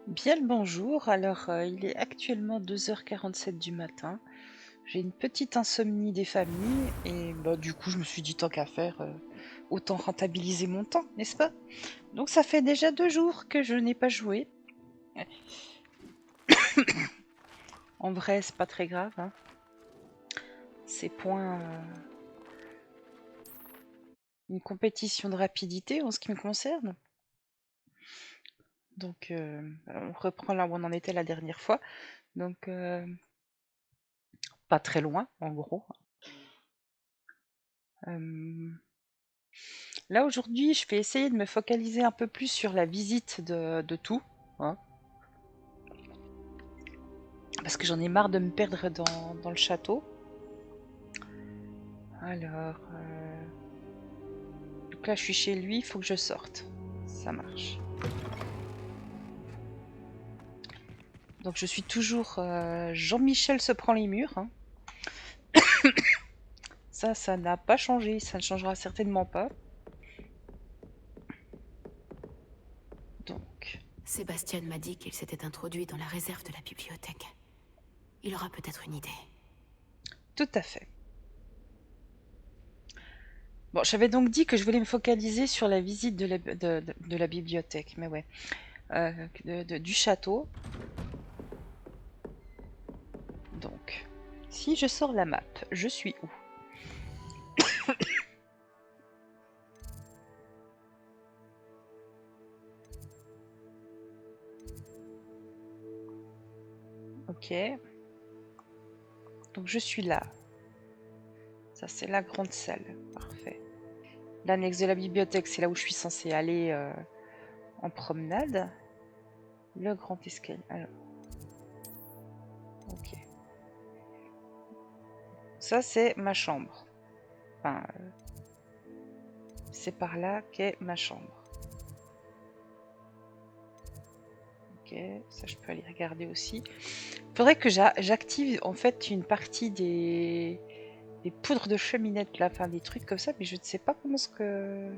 Bien le bonjour, alors il est actuellement 2h47 du matin. J'ai une petite insomnie des familles et du coup je me suis dit tant qu'à faire, autant rentabiliser mon temps, n'est-ce pas? Donc ça fait déjà 2 jours que je n'ai pas joué. En vrai c'est pas très grave, hein. C'est point une compétition de rapidité en ce qui me concerne. Donc on reprend là où on en était la dernière fois. Donc pas très loin en gros. Euh, Là aujourd'hui, je vais essayer de me focaliser un peu plus sur la visite de tout, hein, parce que j'en ai marre de me perdre dans le château. Alors, donc là je suis chez lui, il faut que je sorte. Ça marche. Donc je suis toujours Jean-Michel se prend les murs, hein. Ça n'a pas changé, ça ne changera certainement pas. Donc, Sébastien m'a dit qu'il s'était introduit dans la réserve de la bibliothèque. Il aura peut-être une idée. tout à fait. Bon, j'avais donc dit que je voulais me focaliser sur la visite de la bibliothèque, mais ouais, du château. Donc, si je sors la map, je suis où? Ok. Donc je suis là. Ça c'est la grande salle. Parfait. L'annexe de la bibliothèque, c'est là où je suis censée aller en promenade. Le grand escalier. Alors. Ok. Ça c'est ma chambre. Enfin, c'est par là qu'est ma chambre. Ok. Ça je peux aller regarder aussi. Faudrait que j'active en fait une partie des poudres de cheminette là, enfin des trucs comme ça, mais je ne sais pas comment ce que...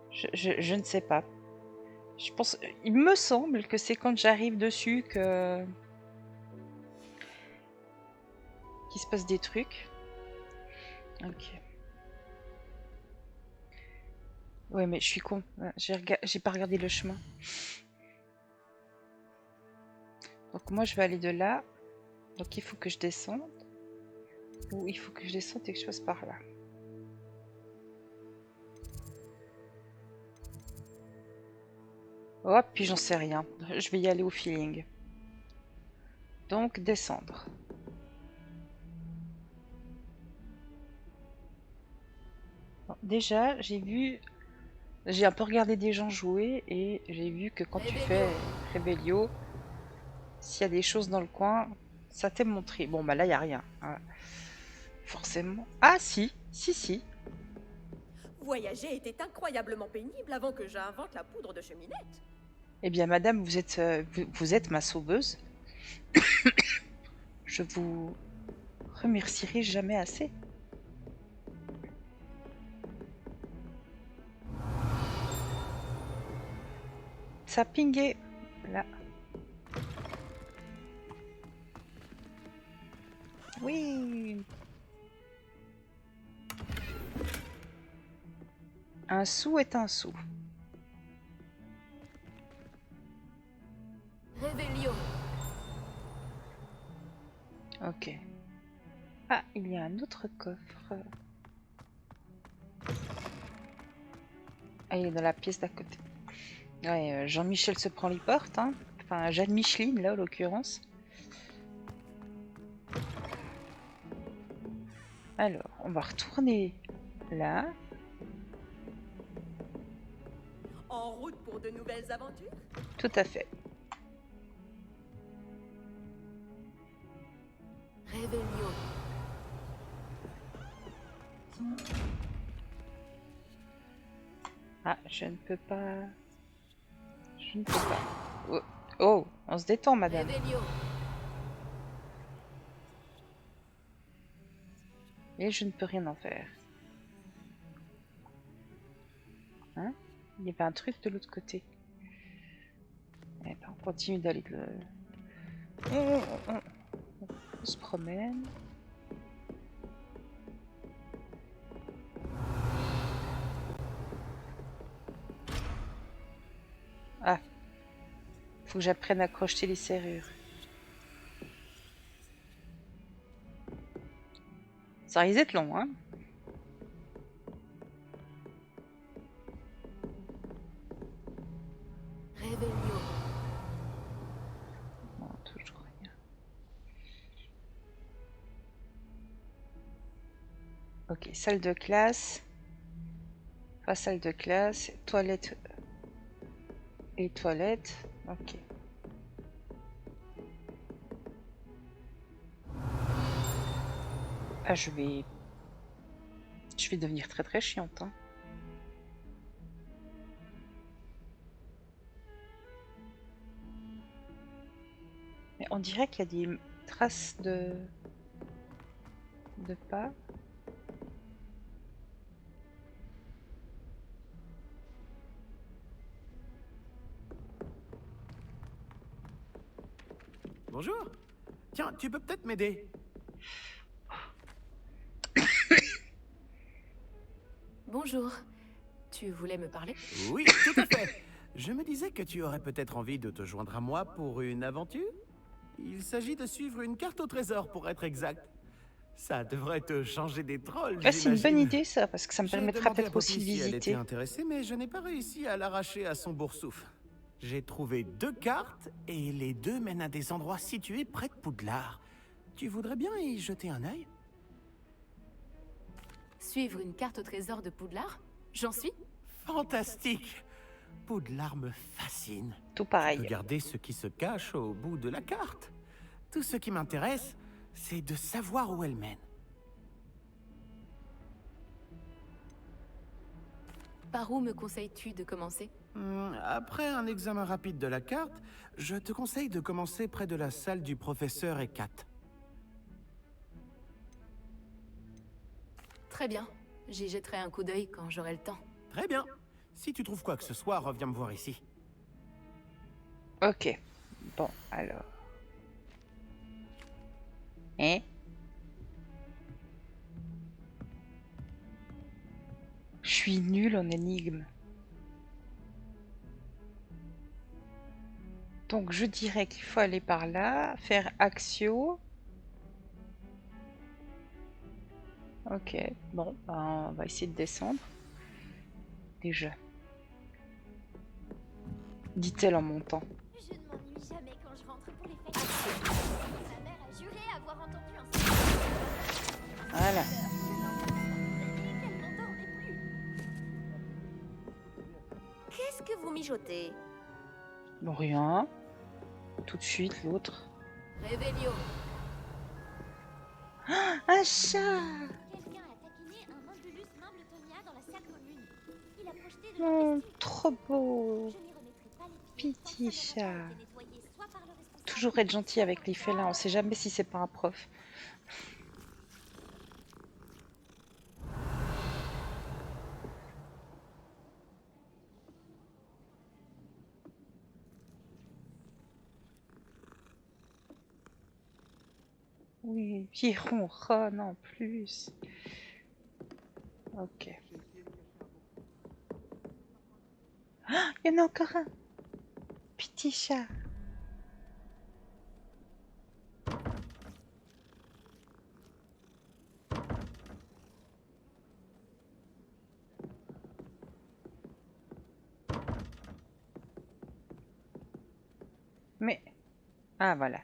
Je ne sais pas. Je pense, il me semble que c'est quand j'arrive dessus que qu'il se passe des trucs. Ok. Ouais, mais je suis con. J'ai pas regardé le chemin. Donc moi, je vais aller de là. Donc il faut que je descende. Ou il faut que je descende et que je passe par là. Hop, puis j'en sais rien. Je vais y aller au feeling. Donc descendre. Bon, déjà, j'ai un peu regardé des gens jouer et j'ai vu que quand tu Rébellion! fais Rebellio, s'il y a des choses dans le coin, ça t'est montré. Bon, bah là, il n'y a rien, hein. Forcément. Ah, si, si, si. Voyager était incroyablement pénible avant que j'invente la poudre de cheminette. Eh bien, madame, vous êtes ma sauveuse. Je vous remercierai jamais assez. Ça a pingé. Là. Oui. Un sou est un sou. Rébellion! Ok. Ah, il y a un autre coffre. Ah, il est dans la pièce d'à côté. Ouais, Jean-Michel se prend les portes, hein. Enfin, Jeanne Micheline, là, en l'occurrence. Alors, on va retourner là. En route pour de nouvelles aventures? Tout à fait. Rébellion! Ah, je ne peux pas... Je ne peux pas. Oh, oh, on se détend, madame. Rébellion! Et je ne peux rien en faire. Hein? Il y avait un truc de l'autre côté. Eh ben, on continue d'aller on se promène. Ah, faut que j'apprenne à crocheter les serrures. Ça risque d'être long, hein. Réveillon. Non, toujours rien. Ok, salle de classe. Pas salle de classe. Toilette. Et toilette. Ok. Ah, je vais devenir très très chiante, hein. Mais on dirait qu'il y a des traces de pas. Bonjour. Tiens, tu peux peut-être m'aider. Bonjour. Tu voulais me parler? Oui, tout à fait. Je me disais que tu aurais peut-être envie de te joindre à moi pour une aventure. Il s'agit de suivre une carte au trésor pour être exact. Ça devrait te changer des trolls, Ah, c'est une bonne j'imagine. idée ça, parce que ça me J'ai permettra demandé à peut-être aussi Poppy de si elle était visiter. intéressée, mais je n'ai pas réussi à l'arracher à son boursouf. J'ai trouvé 2 cartes et les 2 mènent à des endroits situés près de Poudlard. Tu voudrais bien y jeter un œil? Suivre une carte au trésor de Poudlard? J'en suis? Fantastique! Poudlard me fascine. Tout Tu peux pareil. garder ce qui se cache au bout de la carte. Tout ce qui m'intéresse, c'est de savoir où elle mène. Par où me conseilles-tu de commencer? Après un examen rapide de la carte, je te conseille de commencer près de la salle du professeur Ekat. Très bien. J'y jetterai un coup d'œil quand j'aurai le temps. Très bien. Si tu trouves quoi que ce soit, reviens me voir ici. Ok. Bon, alors. Hein? Je suis nulle en énigmes. Donc je dirais qu'il faut aller par là, faire Axio. Ok, bon, ben, on va essayer de descendre. Déjà. Dit-elle en montant. Je ne m'ennuie jamais quand je rentre pour les fêtes. Ma mère a juré avoir entendu un son. Voilà. Qu'elle n'endormait plus. Qu'est-ce que vous mijotez? Bon, rien. Tout de suite, l'autre. Réveillon. Un chat! Quelqu'un a taquiné un Mundulus Mimbletonia dans la salle commune. Il a projeté de Oh, l'intestin. trop beau! Je n'y remettrai pas les pieds tant que Petit ça n'aura pas chat. été nettoyé soit par le responsable. Toujours être gentil avec les félins, on sait jamais si c'est pas un prof. Oui, puis il ronronne en plus. Ok. Ah, il y en a encore un! Petit chat. Mais... Ah, voilà.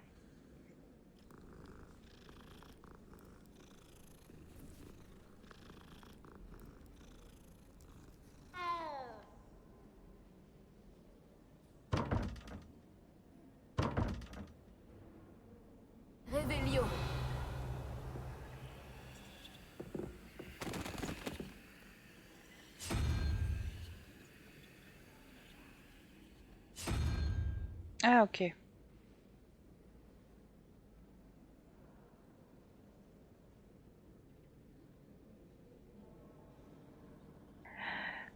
Réveillon. Ah, ok.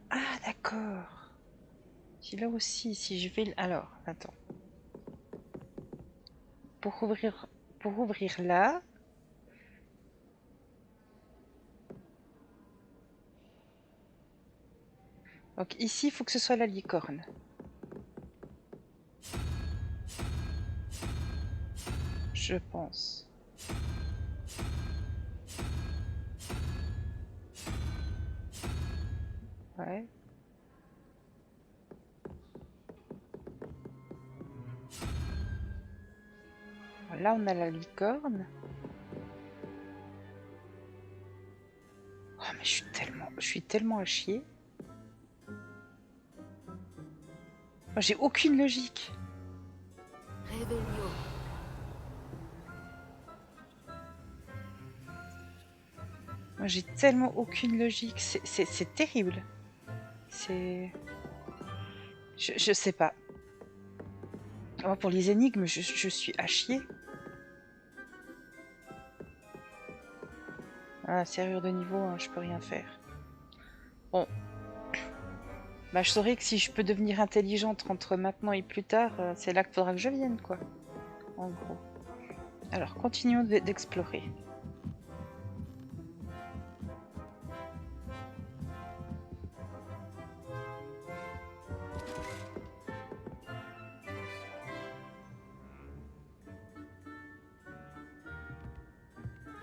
Ah, d'accord. Si là aussi, si je vais... Alors, attends. Pour ouvrir là... Donc ici, il faut que ce soit la licorne. Je pense. Ouais. Là, on a la licorne. Oh, mais je suis tellement à chier. Oh, j'ai aucune logique. Revelio. Moi, j'ai tellement aucune logique. C'est terrible. C'est... Je sais pas. Moi, pour les énigmes, je suis à chier. Ah, serrure de niveau, hein, je peux rien faire. Bon. Bah, je saurais que si je peux devenir intelligente entre maintenant et plus tard, c'est là qu'il faudra que je vienne, quoi. En gros. Alors, continuons d'explorer.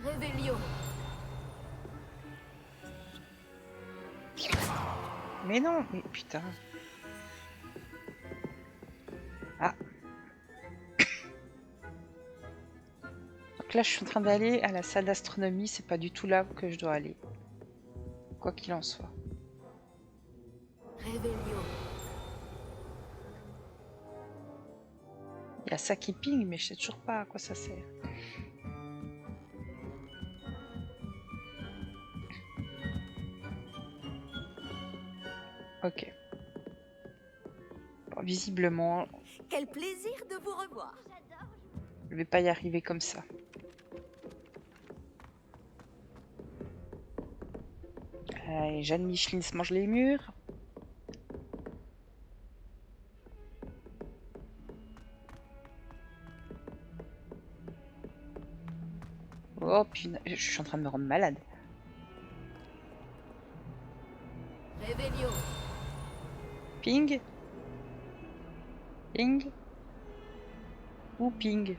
Revelio. Mais non, mais putain. Ah. Donc là, je suis en train d'aller à la salle d'astronomie. C'est pas du tout là que je dois aller. Quoi qu'il en soit. Revelio. Il y a ça qui ping, mais je sais toujours pas à quoi ça sert. Ok. Bon, visiblement, Quel plaisir de vous revoir. je vais pas y arriver comme ça. Allez, Jeanne Micheline se mange les murs. Oh putain, je suis en train de me rendre malade. Revelio. Ping. Ping. Ou ping.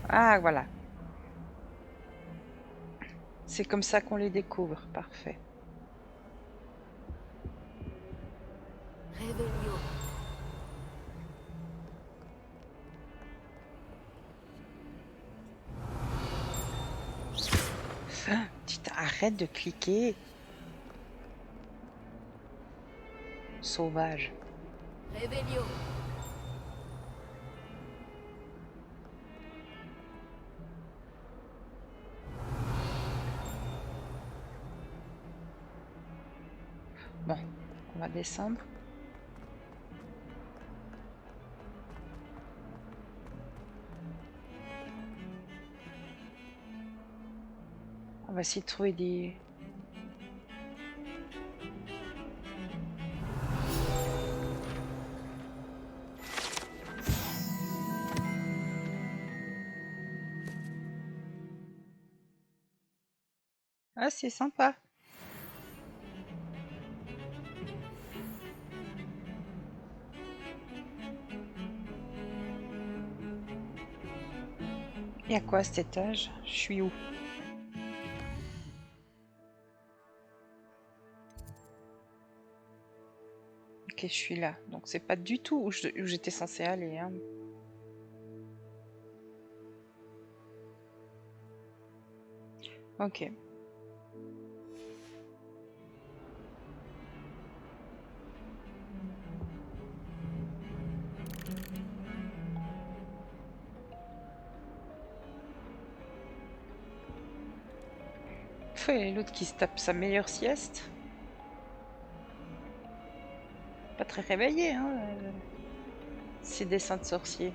Ah, voilà. C'est comme ça qu'on les découvre. Parfait. Revelio. Putain, arrête de cliquer. Sauvage. Revelio. Bon, on va descendre. On va essayer de trouver des... Ah, c'est sympa. Et à quoi cet étage? Je suis où? Ok, je suis là. Donc c'est pas du tout où j'étais censée aller, hein. Ok. Et l'autre qui se tape sa meilleure sieste. très réveillés, hein, ces dessins de sorciers.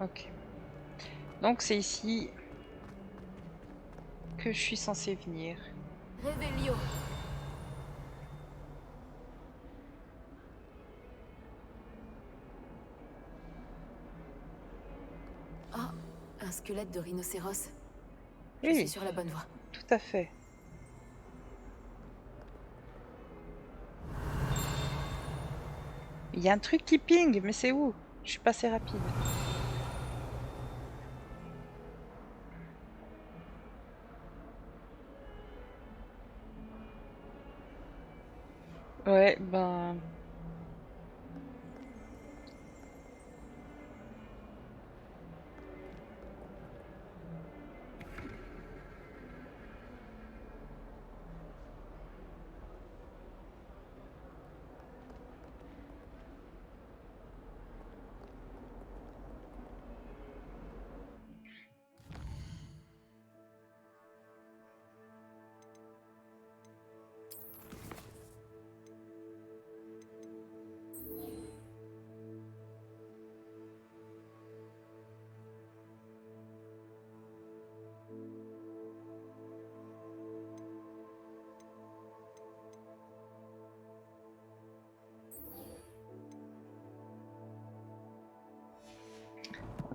Ok. Donc c'est ici que je suis censée venir. Réveillon. Oh, un squelette de rhinocéros. Je suis Oui, sur la bonne voie. tout à fait. Il y a un truc qui ping, mais c'est où? Je suis pas assez rapide. Ouais, ben...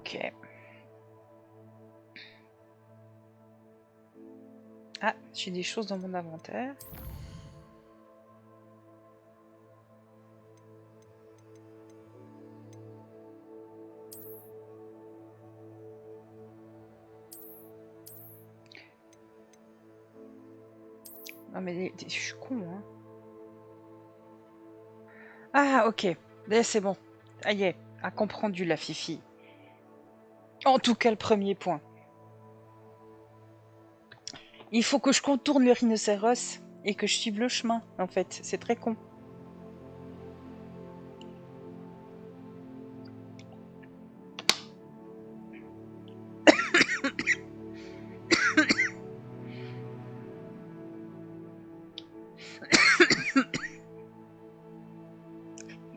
Ok. Ah, j'ai des choses dans mon inventaire. Non mais je suis con, hein. Ah, ok. C'est bon. Ça y est, a comprendu la Fifi. En tout cas, le premier point. Il faut que je contourne le rhinocéros et que je suive le chemin, en fait. C'est très con.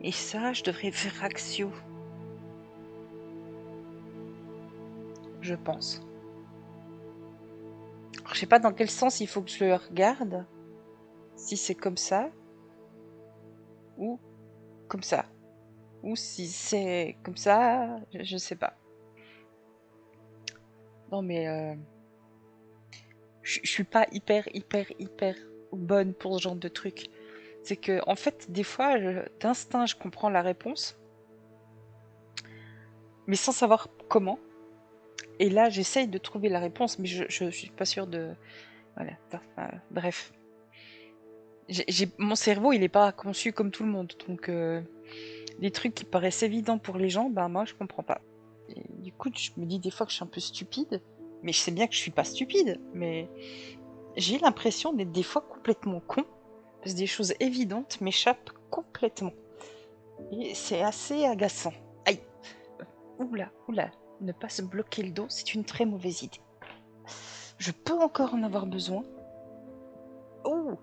Et ça, je devrais faire Axio. Je pense. Alors, je sais pas dans quel sens il faut que je le regarde. Si c'est comme ça. Ou comme ça. Ou si c'est comme ça, je sais pas. Non mais je suis pas hyper bonne pour ce genre de truc. C'est que en fait des fois d'instinct je comprends la réponse, mais sans savoir comment. Et là j'essaye de trouver la réponse, mais je suis pas sûre de. Voilà. Bref. Mon cerveau il est pas conçu comme tout le monde, donc les trucs qui paraissent évidents pour les gens, ben moi je comprends pas. Et du coup je me dis des fois que je suis un peu stupide, mais je sais bien que je suis pas stupide, mais j'ai l'impression d'être des fois complètement con, parce que des choses évidentes m'échappent complètement. Et c'est assez agaçant. Aïe. Oula, oula. Ne pas se bloquer le dos, c'est une très mauvaise idée. Je peux encore en avoir besoin. Oh.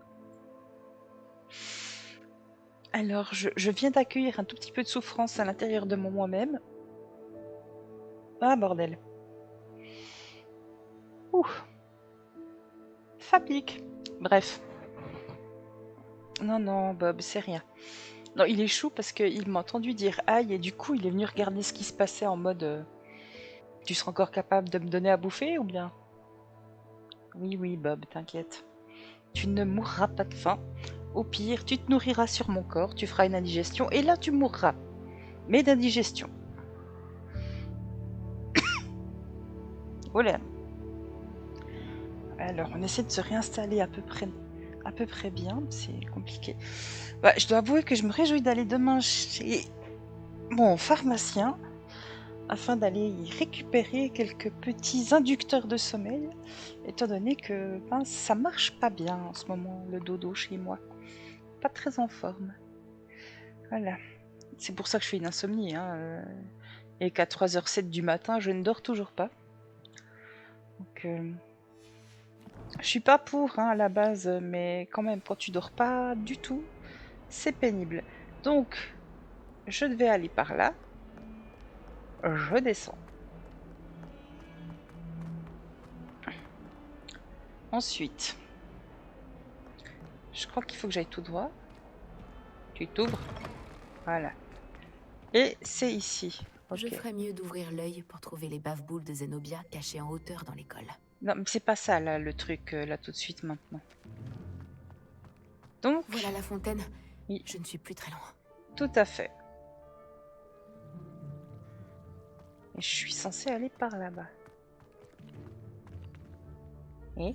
Alors, je viens d'accueillir un tout petit peu de souffrance à l'intérieur de moi-même. Ah, bordel. Ouh. Ça pique. Bref. Non, non, Bob, c'est rien. Non, il est chou parce qu'il m'a entendu dire aïe et du coup, il est venu regarder ce qui se passait en mode tu seras encore capable de me donner à bouffer ou bien? Oui, oui, Bob, t'inquiète. Tu ne mourras pas de faim. Au pire, tu te nourriras sur mon corps, tu feras une indigestion et là, tu mourras. Mais d'indigestion. Voilà. Alors, on essaie de se réinstaller à peu près bien. C'est compliqué. Bah, je dois avouer que je me réjouis d'aller demain chez mon pharmacien afin d'aller y récupérer quelques petits inducteurs de sommeil, étant donné que ben, ça marche pas bien en ce moment, le dodo chez moi. Pas très en forme. Voilà. C'est pour ça que je fais une insomnie. Hein, et qu'à 3h07 du matin, je ne dors toujours pas. Donc, Je suis pas pour hein, à la base, mais quand même, quand tu dors pas du tout, c'est pénible. Donc, je devais aller par là. Je descends. Ensuite, je crois qu'il faut que j'aille tout droit. Tu t'ouvres. Voilà. Et c'est ici. Ok. Je ferais mieux d'ouvrir l'œil pour trouver les bave-boules de Zenobia cachées en hauteur dans l'école. Non, mais c'est pas ça là, le truc, là tout de suite maintenant. Donc, Voilà la fontaine. Oui. Je ne suis plus très loin. Tout à fait. Et je suis censée aller par là-bas. Et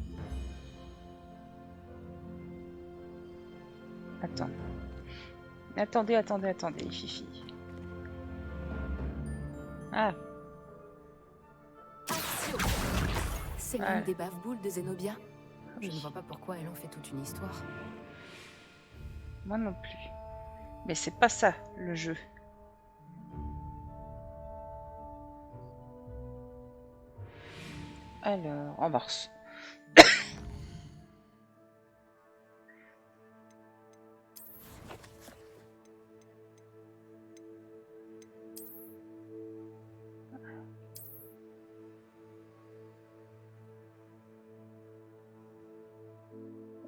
attends. Attendez, Fifi. Ah, C'est Voilà. l'une des bave-boules de Zenobia. Je oui. ne vois pas pourquoi elle en fait toute une histoire. Moi non plus. Mais c'est pas ça, le jeu. Alors, en mars.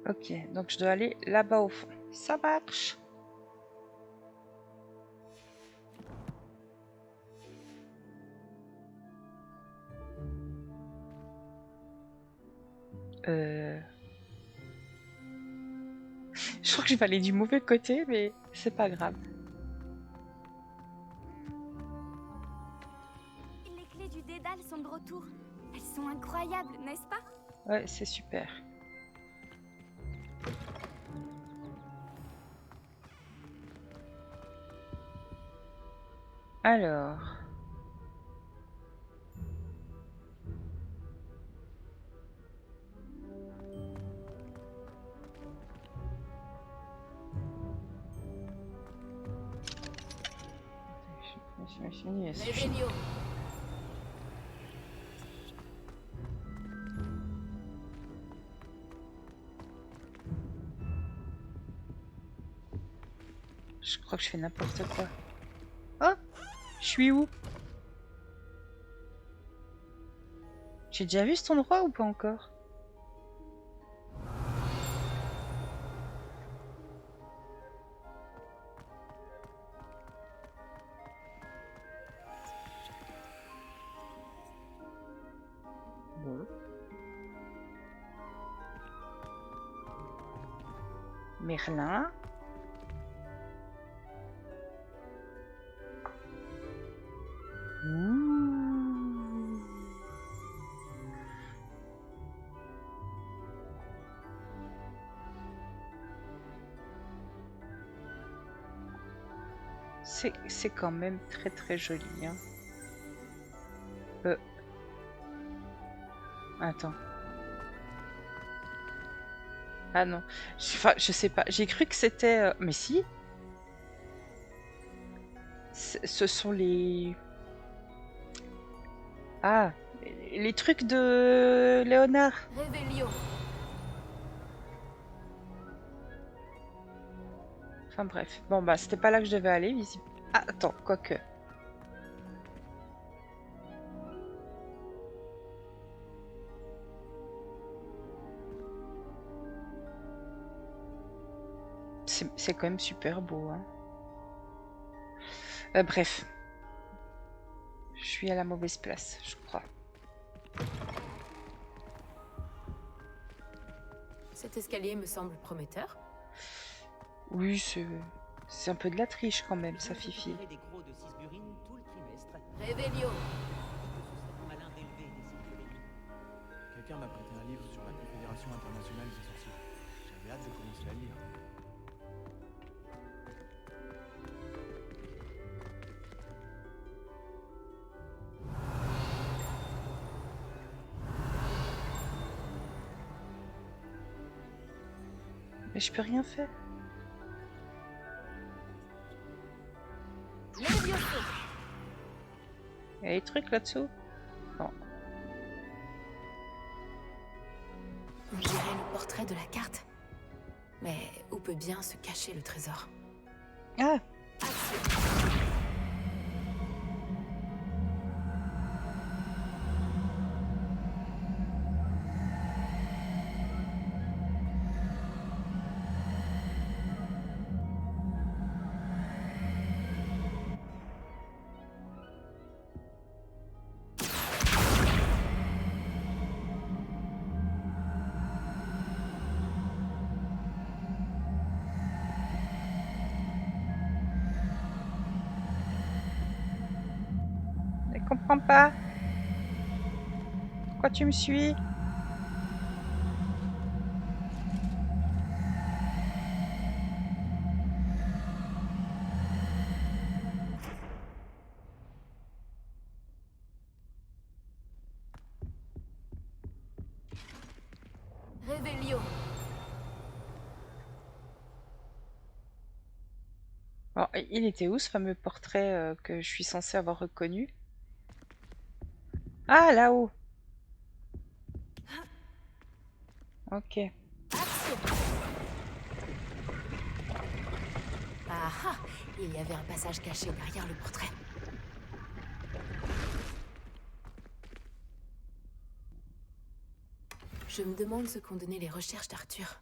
Ok, donc je dois aller là-bas au fond. Ça marche. Je crois que je vais aller du mauvais côté, mais c'est pas grave. Les clés du dédale sont de retour. Elles sont incroyables, n'est-ce pas? Ouais, c'est super. Alors. Revelio. Je crois que je fais n'importe quoi. Oh, je suis où? J'ai déjà vu cet endroit ou pas encore? Bon. Merlin. Ouh. C'est quand même très très joli. Hein. Attends. Ah non. Enfin, je sais pas. J'ai cru que c'était... Mais si. Ce sont les... Ah. Les trucs de Léonard. Revelio. Enfin bref. Bon bah c'était pas là que je devais aller. Visible. Ah attends, quoique. C'est quand même super beau. Hein. Bref. Je suis à la mauvaise place, je crois. Cet escalier me semble prometteur. Oui, c'est un peu de la triche quand même, ça Fifi. Des gros de Sisburine tout le trimestre. Revelio. Ce serait malin d'élever des Sisburines. Quelqu'un m'a prêté un livre sur la Confédération internationale des sorciers. J'avais hâte de commencer à le lire. Mais je peux rien faire. Levioso. Il y a des trucs là-dessous? Non. portrait de la carte. Mais où peut bien se cacher le trésor? Ah, je comprends pas. Pourquoi tu me suis? Révélio. Bon, il était où ce fameux portrait que je suis censée avoir reconnu? Ah, là-haut. Ok. Ah ah! Il y avait un passage caché derrière le portrait. Je me demande ce qu'ont donné les recherches d'Arthur.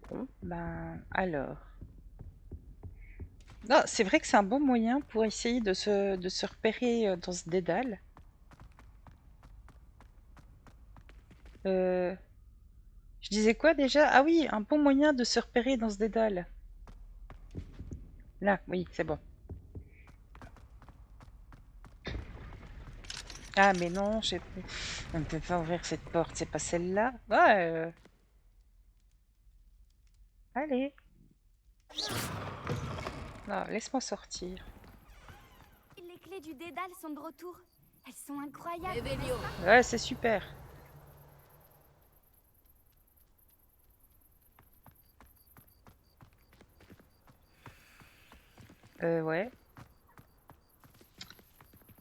Bon, ben alors. Non, c'est vrai que c'est un bon moyen pour essayer de se repérer dans ce dédale. Je disais quoi déjà? Ah oui, un bon moyen de se repérer dans ce dédale. Là, oui, c'est bon. Ah mais non, on ne peut pas ouvrir cette porte, c'est pas celle-là. Ouais, allez. Non, laisse-moi sortir. Les clés du dédale sont de retour. Elles sont incroyables. Révélio. Ouais, c'est super. Ouais.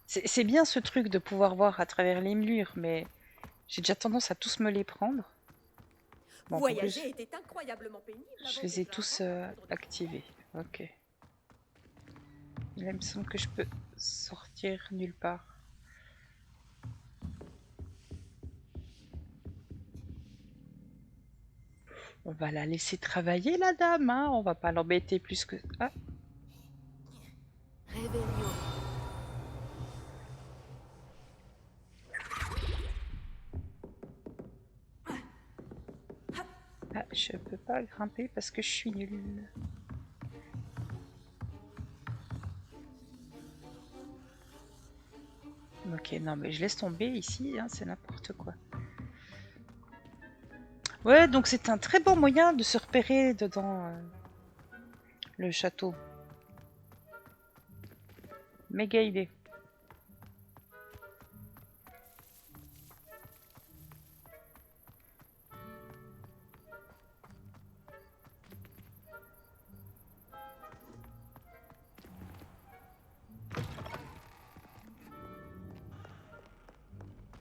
C'est bien ce truc de pouvoir voir à travers les murs, mais j'ai déjà tendance à tous me les prendre. Bon, en plus, Voyager était incroyablement pénible je avant les que ai tous j'invente la poudre de activés. Ok. Là, il me semble que je peux sortir nulle part. On va la laisser travailler, la dame, hein. On va pas l'embêter plus que... Ah, Révélio. ah, je peux pas grimper parce que je suis nulle. Ok, non, mais je laisse tomber ici, hein, c'est n'importe quoi. Ouais, donc c'est un très bon moyen de se repérer dedans le château. Méga idée.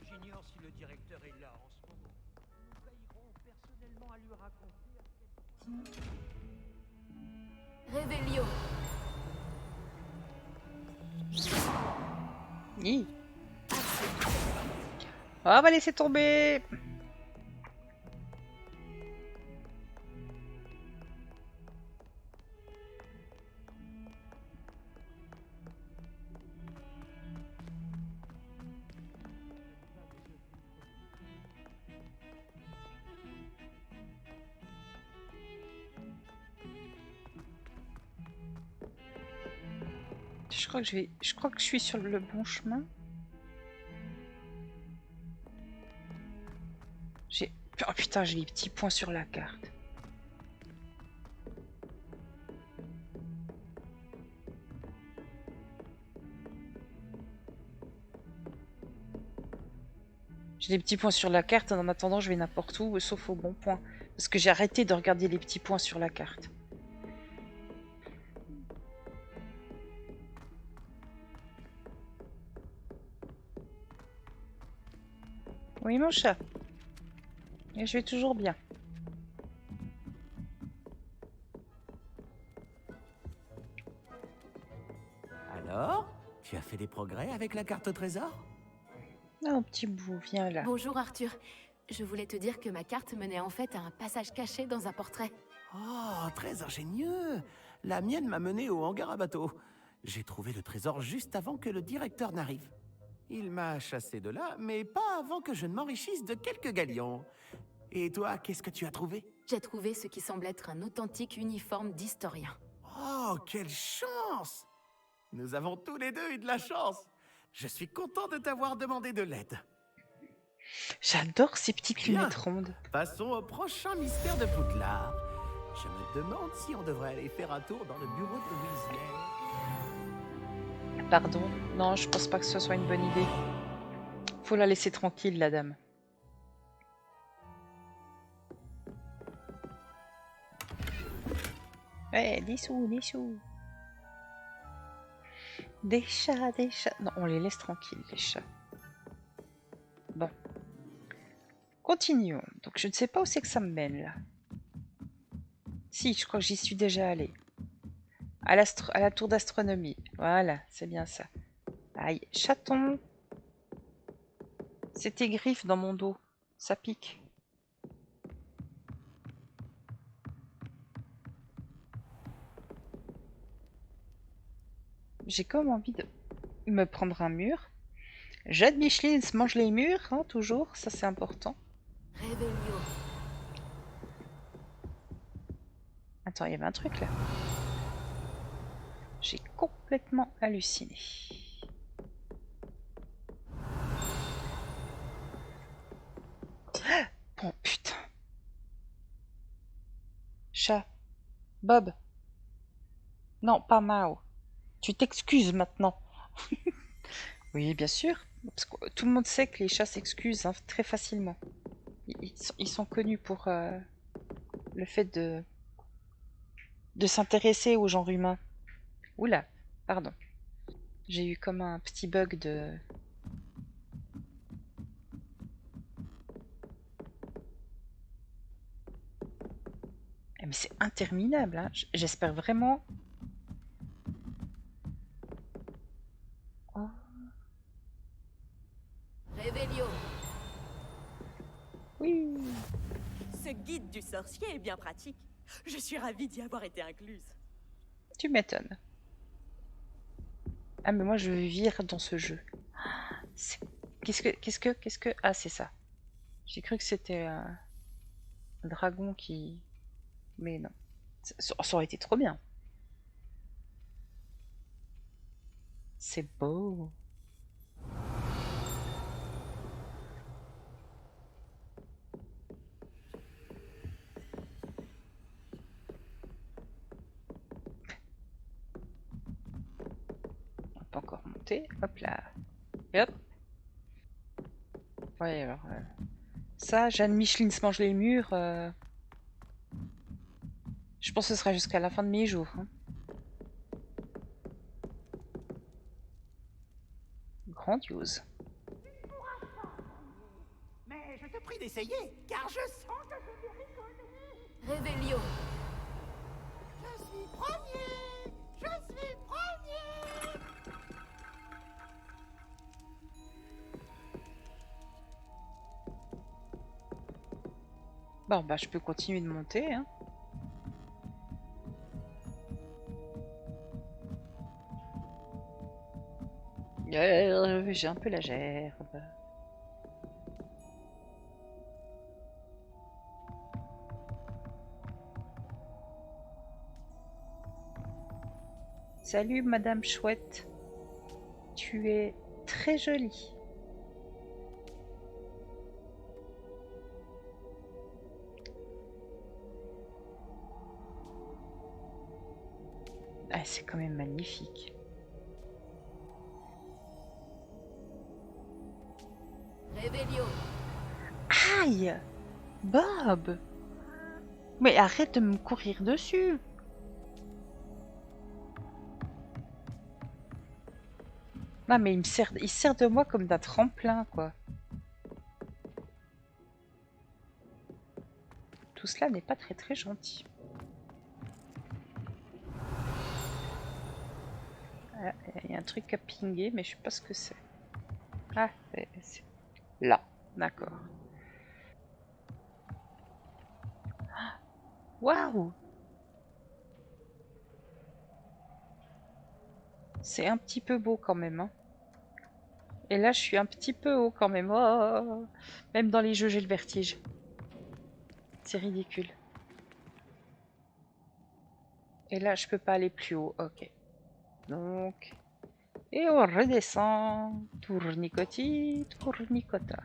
J'ignore si le directeur est là en ce moment. Nous veillerons personnellement à lui raconter à quel point... Révélio. Hi. On va laisser tomber. Je crois que je suis sur le bon chemin. J'ai... Oh putain, j'ai les petits points sur la carte. J'ai des petits points sur la carte, en attendant je vais n'importe où, sauf au bon point. Parce que j'ai arrêté de regarder les petits points sur la carte. Oui, mon chat. Et je vais toujours bien. Alors, tu as fait des progrès avec la carte au trésor? Oh, petit bout, viens là. Bonjour Arthur. Je voulais te dire que ma carte menait en fait à un passage caché dans un portrait. Oh, très ingénieux! La mienne m'a mené au hangar à bateau. J'ai trouvé le trésor juste avant que le directeur n'arrive. Il m'a chassé de là, mais pas avant que je ne m'enrichisse de quelques galions. Et toi, qu'est-ce que tu as trouvé? J'ai trouvé ce qui semble être un authentique uniforme d'historien. Oh, quelle chance! Nous avons tous les deux eu de la chance. Je suis content de t'avoir demandé de l'aide. J'adore ces petites Bien. lunettes rondes. Passons au prochain mystère de Poudlard. Je me demande si on devrait aller faire un tour dans le bureau de Weasley. Pardon. Non, je pense pas que ce soit une bonne idée. Faut la laisser tranquille, la dame. Ouais, des sous, des sous. Des chats, des chats. Non, on les laisse tranquilles, les chats. Bon. Continuons. Donc, je ne sais pas où c'est que ça me mène, là. Si, je crois que j'y suis déjà allée. À la tour d'astronomie. Voilà, c'est bien ça. Aïe, chaton. C'est tes griffes dans mon dos. Ça pique. J'ai comme envie de me prendre un mur. Jade Micheline se mange les murs, hein, toujours. Ça, c'est important. Revelio. Attends, il y avait un truc là. J'ai complètement halluciné. Bon, putain. Chat. Bob. Non, pas Mao. Tu t'excuses maintenant. Oui, bien sûr. Parce que tout le monde sait que les chats s'excusent hein, très facilement. Ils sont connus pour le fait de s'intéresser au genre humain. Oula, pardon. J'ai eu comme un petit bug de... Eh, mais c'est interminable, hein. J'espère vraiment... Oh. Revelio. Oui. Ce guide du sorcier est bien pratique. Je suis ravie d'y avoir été incluse. Tu m'étonnes. Ah, mais moi, je veux vivre dans ce jeu. Qu'est-ce que... Ah, c'est ça. J'ai cru que c'était un dragon qui... Mais non. Ça aurait été trop bien. C'est beau. On peut encore monter. Hop là. Et hop. Ouais, alors... ça, Jeanne Micheline se mange les murs. Je pense que ce sera jusqu'à la fin de mes jours. Hein. Grandiose. Mais je te prie d'essayer, car je sens que je vais rigoler. Revelio. Je suis premier! Je suis premier! Bon, bah, je peux continuer de monter. Hein. J'ai un peu la gerbe. Salut, Madame Chouette. Tu es très jolie. Ah, c'est quand même magnifique. Revelio. Aïe! Bob! Mais arrête de me courir dessus! Non mais il sert de moi comme d'un tremplin, quoi. Tout cela n'est pas très très gentil. Ah, il y a un truc à pinguer, mais je sais pas ce que c'est. Ah, c'est là, d'accord. Waouh! C'est un petit peu beau quand même, hein. Et là, je suis un petit peu haut quand même. Oh, même dans les jeux, j'ai le vertige. C'est ridicule. Et là, je peux pas aller plus haut. Ok. Donc... Et on redescend. Tournicoti, tournicota.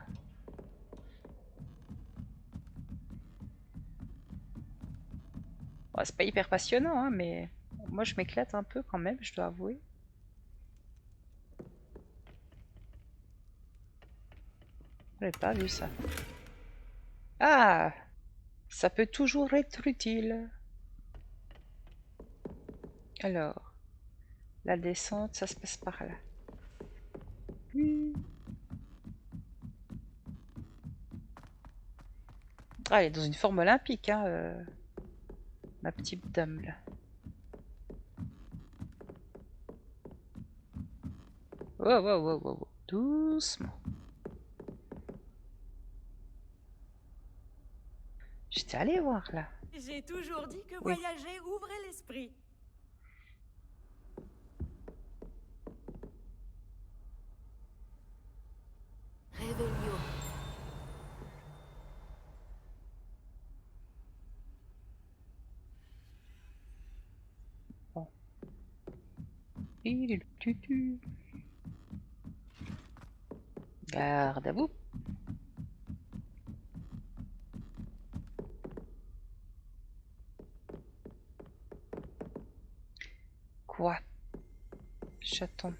Bon, c'est pas hyper passionnant, hein, mais... Moi, je m'éclate un peu quand même, je dois avouer. J'avais pas vu ça. Ah! Ça peut toujours être utile. Alors, la descente, ça se passe par là. Oui. Ah, elle est dans une forme olympique, hein, ma petite dame là. Wow, wow, wow, wow, wow. Doucement. J'étais allée voir là. J'ai toujours dit que Oui. voyager ouvrait l'esprit. Réveillon. Bon. Il est le tutu. Garde à vous. Quoi? Chaton.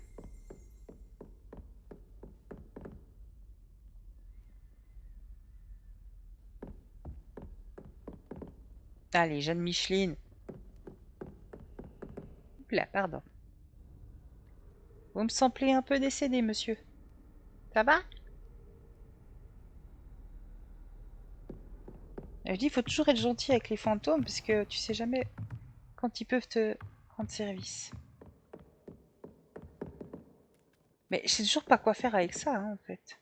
Allez, Jeanne Micheline. Là, pardon. Vous me semblez un peu décédé, monsieur. Ça va? Je dis, il faut toujours être gentil avec les fantômes parce que tu sais jamais quand ils peuvent te rendre service. Mais je sais toujours pas quoi faire avec ça, hein, en fait.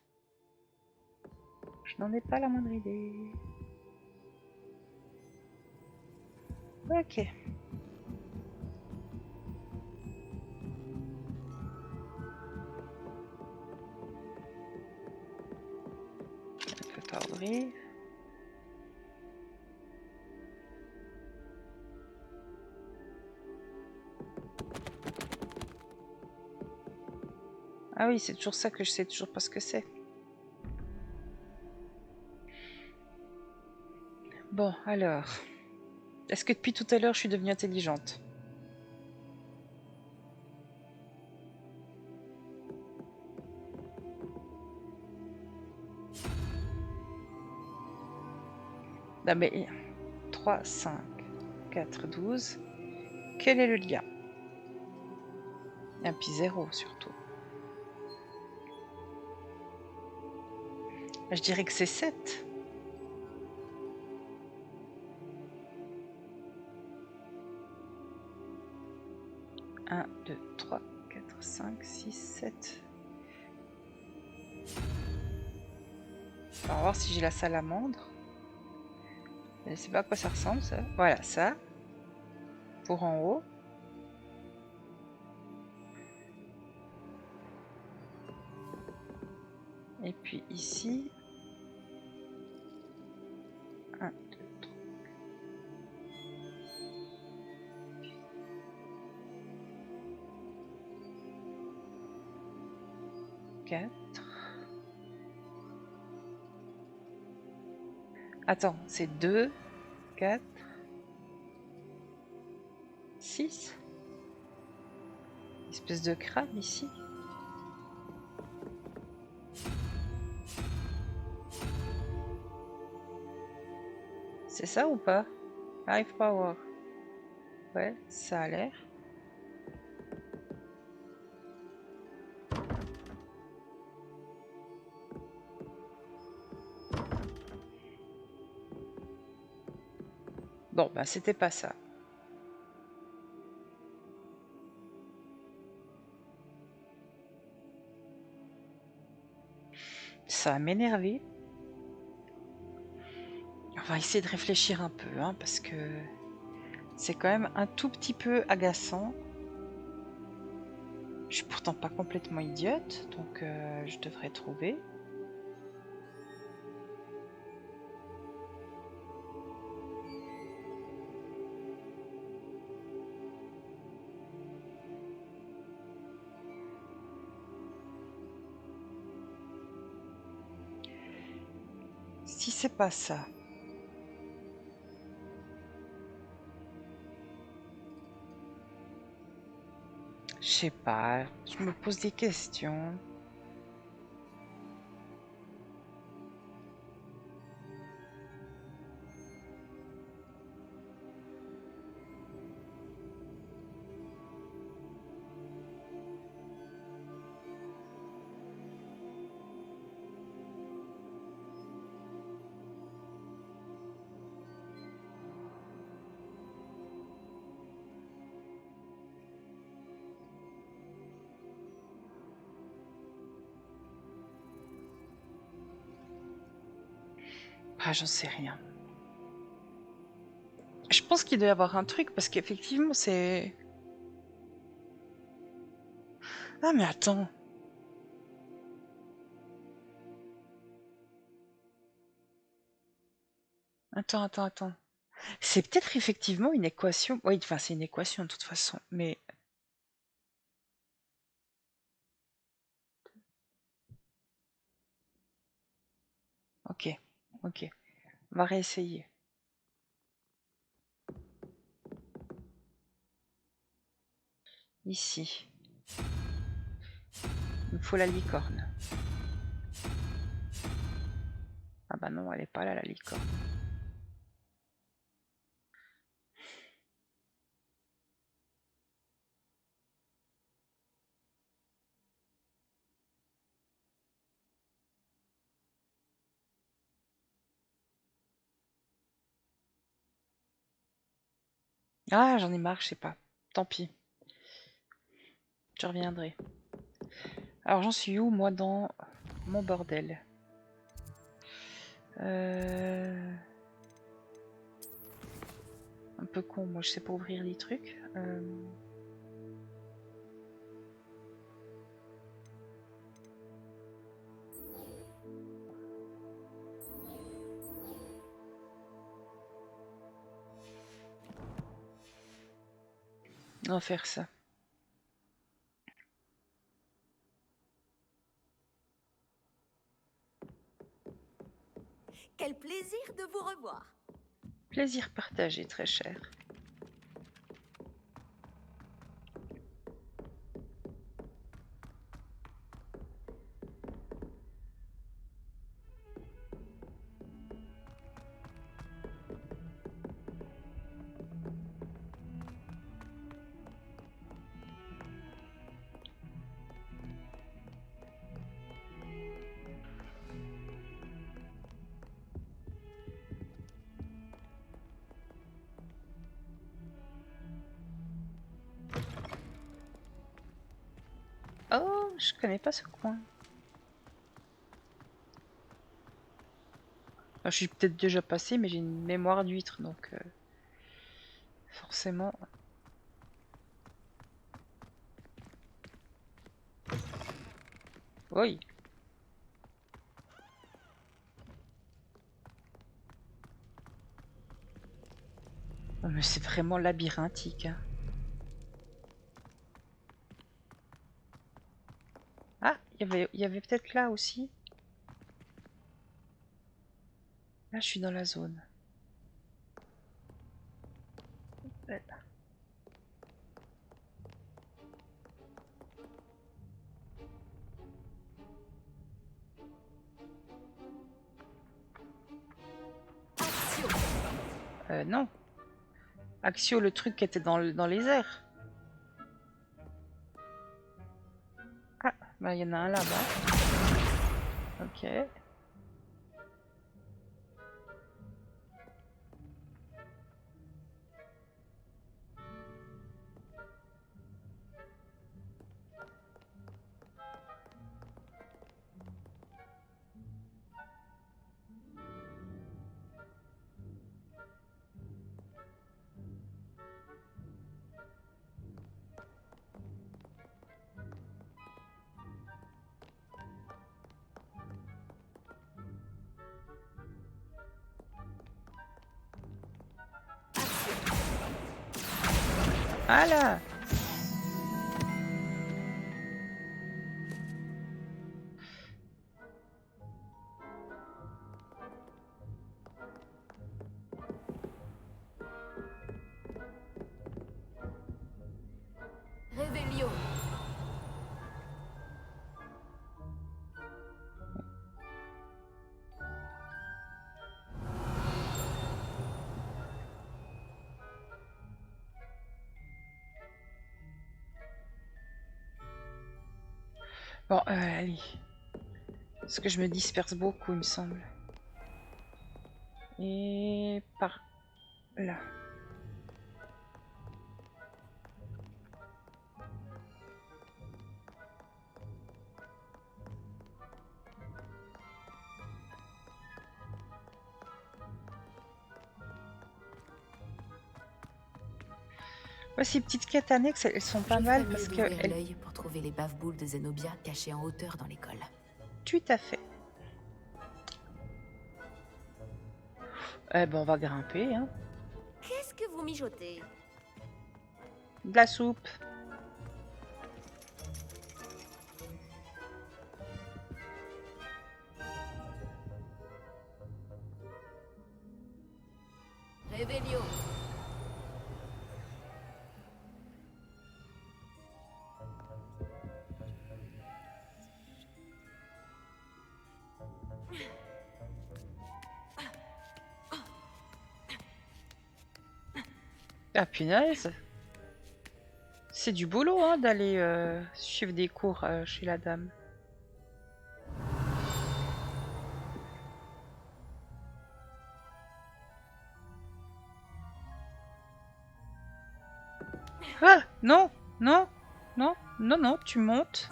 Je n'en ai pas la moindre idée. Ok. On peut pas ouvrir. Ah oui, c'est toujours ça que je sais toujours pas ce que c'est. Bon, alors. Est-ce que depuis tout à l'heure, je suis devenue intelligente? Non mais... 3, 5, 4, 12. Quel est le lien? Et puis 0 surtout. Je dirais que c'est 7. Un, 2, 3, 4, 5, 6, 7. On va voir si j'ai la salamandre. Je ne sais pas à quoi ça ressemble ça. Voilà, ça. Pour en haut. Et puis ici. 1, 2, 3. 4. Attends, c'est 2, 4, 6. Espèce de crabe ici. C'est ça ou pas? Arrive pas à voir. Ouais, ça a l'air. Bon, bah c'était pas ça. Ça va m'énerver. On va essayer de réfléchir un peu, hein, parce que c'est quand même un tout petit peu agaçant. Je suis pourtant pas complètement idiote, donc je devrais trouver. Si c'est pas ça. Je sais pas, je me pose des questions. Ah, j'en sais rien. Je pense qu'il doit y avoir un truc parce qu'effectivement c'est... Ah mais attends. Attends. C'est peut-être effectivement une équation. Oui, enfin c'est une équation de toute façon. Mais... Ok. On va réessayer. Ici. Il me faut la licorne. Ah bah non, elle est pas là la licorne. Ah, j'en ai marre, je sais pas. Tant pis. Je reviendrai. Alors j'en suis où moi dans mon bordel? Un peu con, moi je sais pas ouvrir les trucs. On va faire ça. Quel plaisir de vous revoir. Plaisir partagé, très cher. Oh, je connais pas ce coin. Enfin, je suis peut-être déjà passé, mais j'ai une mémoire d'huître, donc forcément. Oui. Oh, mais c'est vraiment labyrinthique. Hein. Ah, il y avait peut-être là aussi. Là, je suis dans la zone. Non. Axio, le truc qui était dans les airs. Ah, bah il y en a un là-bas. Ok. Voilà. Réveillon. Bon, allez. Parce que je me disperse beaucoup, il me semble. Et par là. Ouais, ces petites quêtes annexes, elles sont pas Je mal ferais parce mieux que d'ouvrir elles... l'œil pour trouver les bave-boules de Zenobia cachées en hauteur dans l'école. Tout à fait. Eh ben, on va grimper, hein. Qu'est-ce que vous mijotez? De la soupe. Réveillon. Ah punaise. C'est du boulot, hein, d'aller suivre des cours chez la dame. Ah non, non, non, non, non, tu montes.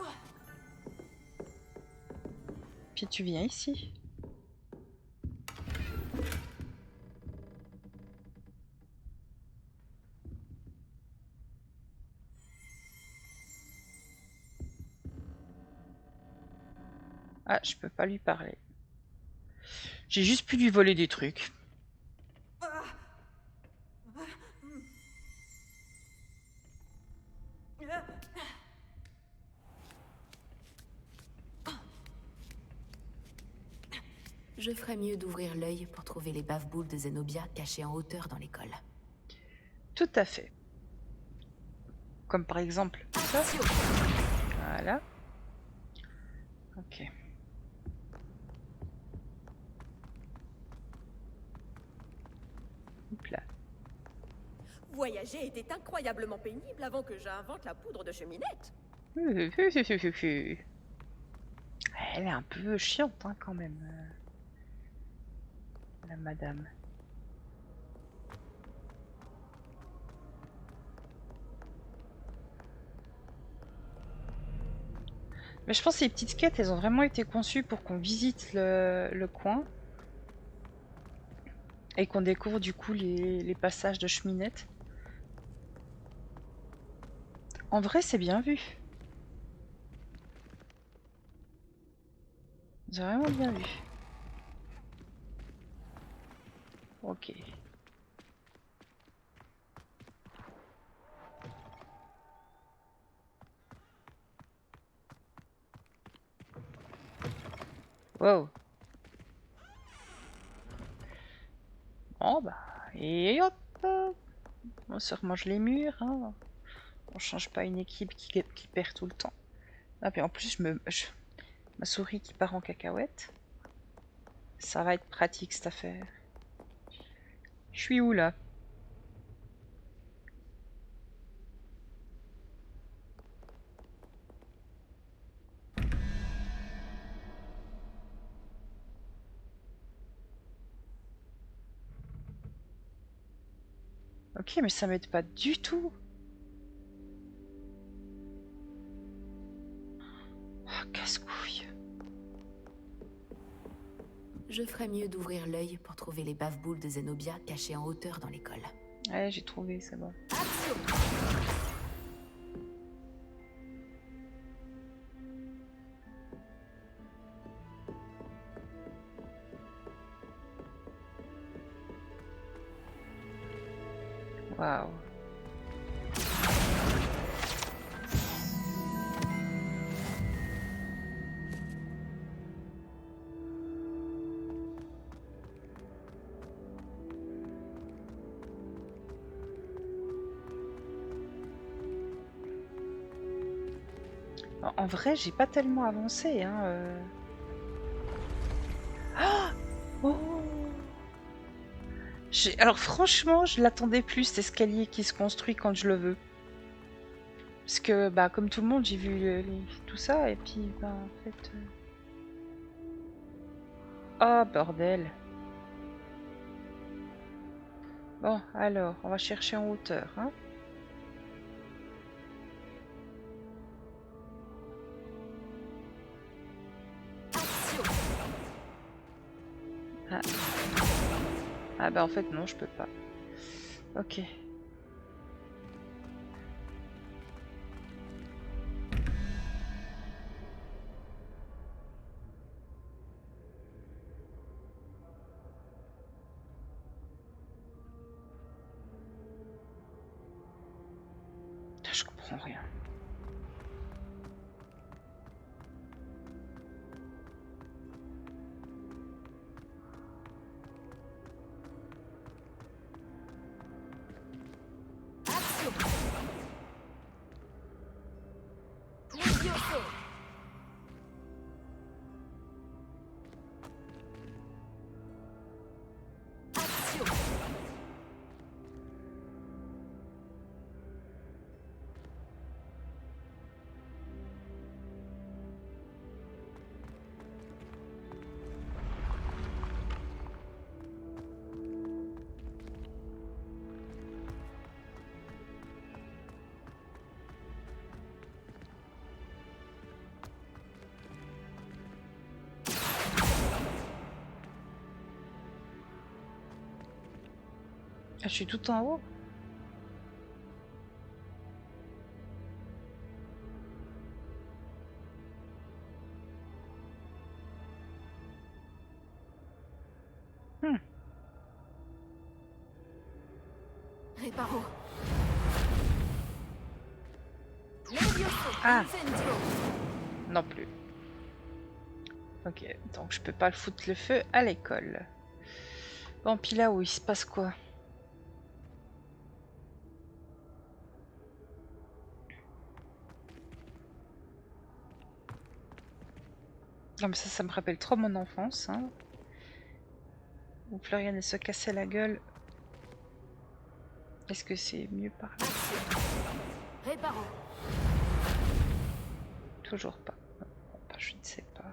Puis tu viens ici. Ah, je peux pas lui parler. J'ai juste pu lui voler des trucs. Je ferais mieux d'ouvrir l'œil pour trouver les bave-boules de Zenobia cachées en hauteur dans l'école. Tout à fait. Comme par exemple ça. Action. Voilà. Ok. Hop là. Voyager était incroyablement pénible avant que j'invente la poudre de cheminette. Elle est un peu chiante, hein, quand même, la madame. Mais je pense que ces petites quêtes, elles ont vraiment été conçues pour qu'on visite le coin. Et qu'on découvre du coup les passages de cheminette. En vrai, c'est bien vu. C'est vraiment bien vu. Ok. Wow. Bon bah, et hop, on se remange les murs, hein. On change pas une équipe qui perd tout le temps. Ah, puis en plus, ma souris qui part en cacahuète. Ça va être pratique cette affaire. Je suis où là? Ok, mais ça m'aide pas du tout. Oh, casse-couille. Je ferais mieux d'ouvrir l'œil pour trouver les bave-boules de Zenobia cachées en hauteur dans l'école. Ouais, j'ai trouvé, c'est bon. Action. Waouh. En vrai, j'ai pas tellement avancé, hein. Ah oh alors franchement, je l'attendais plus, cet escalier qui se construit quand je le veux. Parce que, bah, comme tout le monde, j'ai vu tout ça, et puis, bah, en fait... Oh, bordel. Bon, alors, on va chercher en hauteur, hein. Ah. Ah bah en fait non, je peux pas. Ok. Je comprends rien. Ah, je suis tout en haut. Réparo. Ah non plus. Ok, donc je peux pas foutre le feu à l'école. Bon, puis là où il se passe quoi? Non mais ça me rappelle trop mon enfance, hein. Où Florian elle se cassait la gueule. Est-ce que c'est mieux par là? Réparo. Toujours pas. Bon, bah, je ne sais pas.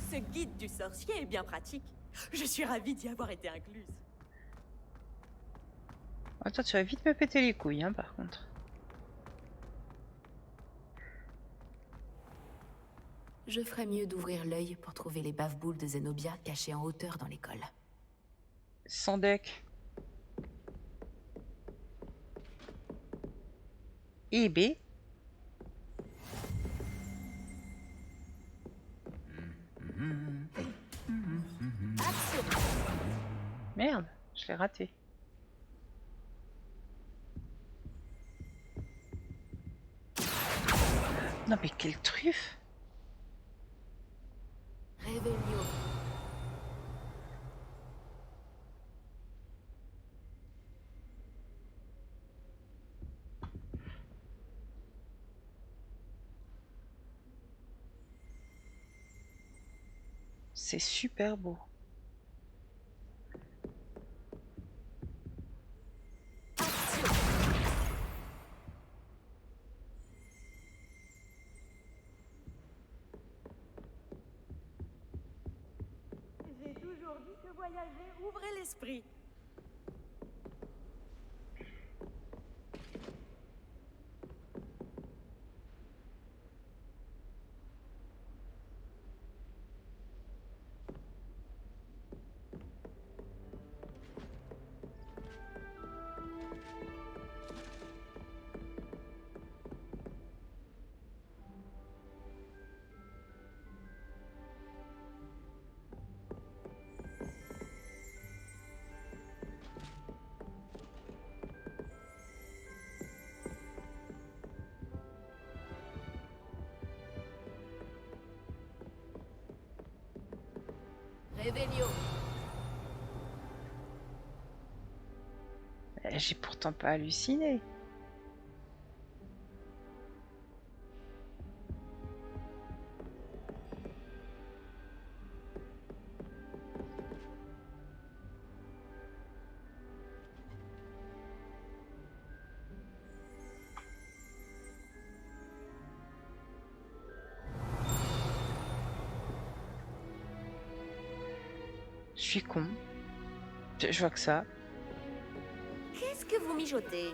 Ce guide du sorcier est bien pratique. Je suis ravie d'y avoir été incluse. Attends, tu vas vite me péter les couilles, hein, par contre. Je ferais mieux d'ouvrir l'œil pour trouver les bave-boules de Zenobia cachées en hauteur dans l'école. Sans deck. Et B. Merde, je l'ai raté. Non mais quelle truffe! Réveillon. C'est super beau. J'ai toujours dit que voyager ouvrait l'esprit. Réveillon. j'ai pourtant pas halluciné. Je suis con. Je vois que ça. Qu'est-ce que vous mijotez?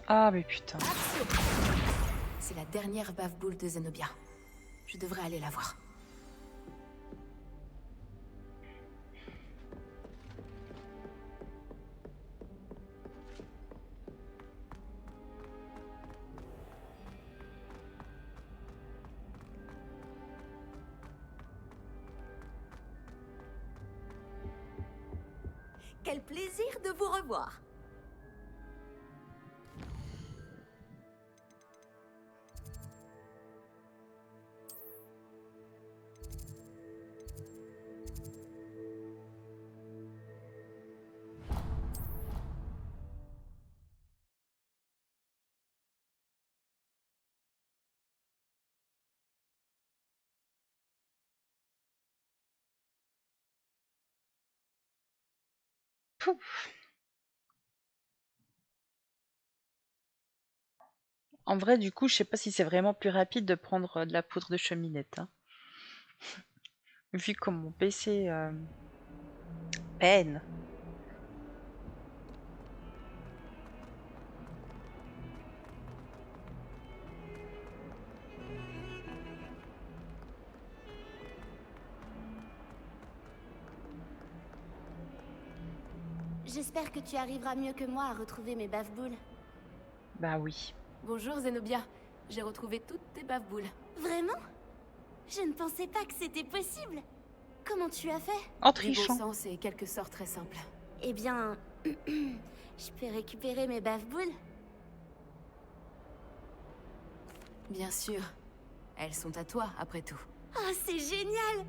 Ah, mais putain. C'est la dernière bave-boule de Zenobia. Je devrais aller la voir. Quel plaisir de vous revoir. Pouf. En vrai, du coup, je sais pas si c'est vraiment plus rapide de prendre de la poudre de cheminette, hein. Vu comme mon PC peine. J'espère que tu arriveras mieux que moi à retrouver mes bave-boules. Bah oui. Bonjour Zenobia. J'ai retrouvé toutes tes bave-boules. Vraiment? Je ne pensais pas que c'était possible. Comment tu as fait? En Du bon trichant. sens et quelques sorts très simples. Eh bien, je peux récupérer mes bave-boules? Bien sûr. Elles sont à toi, après tout. Oh, c'est génial!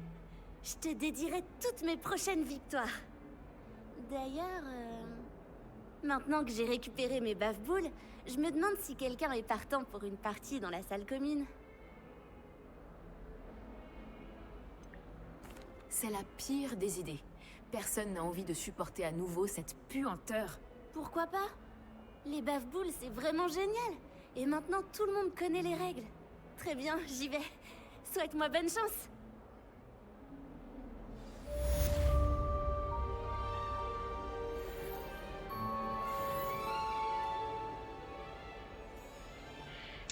Je te dédierai toutes mes prochaines victoires. D'ailleurs, maintenant que j'ai récupéré mes bave-boules, je me demande si quelqu'un est partant pour une partie dans la salle commune. C'est la pire des idées. Personne n'a envie de supporter à nouveau cette puanteur. Pourquoi pas? Les bave-boules, c'est vraiment génial! Et maintenant, tout le monde connaît les règles. Très bien, j'y vais. Souhaite-moi bonne chance!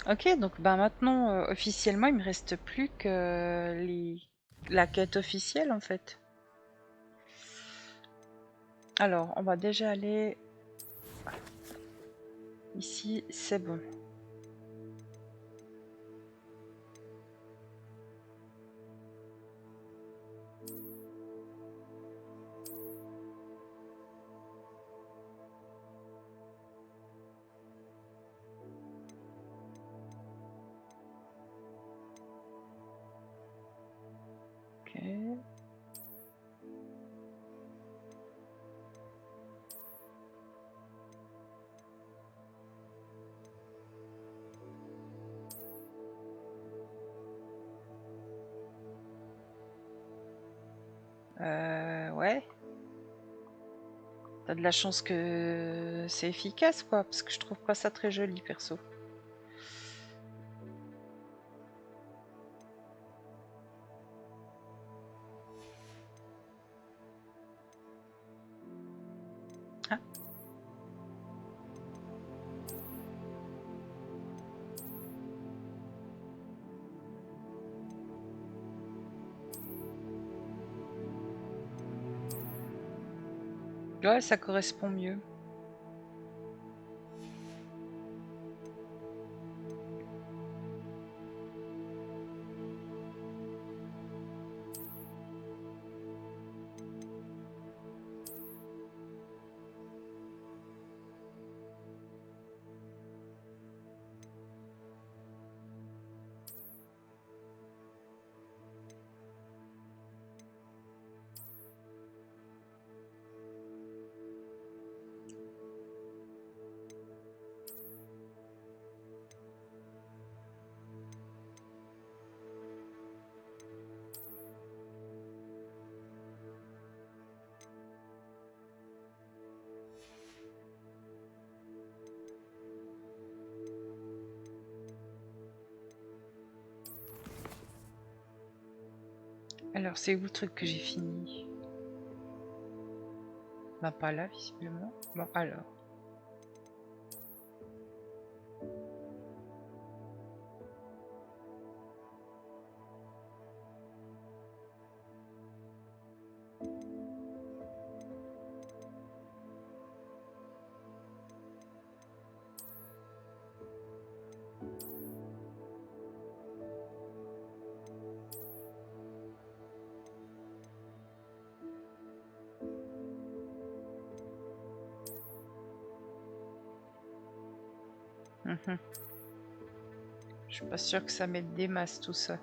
Ok, donc bah maintenant, officiellement, il me reste plus que la quête officielle, en fait. Alors, on va déjà aller... Ici, c'est bon. Ok. Ouais. T'as de la chance que c'est efficace, quoi, parce que je trouve pas ça très joli, perso. Ah. Ouais, ça correspond mieux. Alors, c'est où le truc que j'ai fini? Bah, pas là, visiblement. Bon, alors. Mhm. Je suis pas sûre que ça mette des masses tout ça.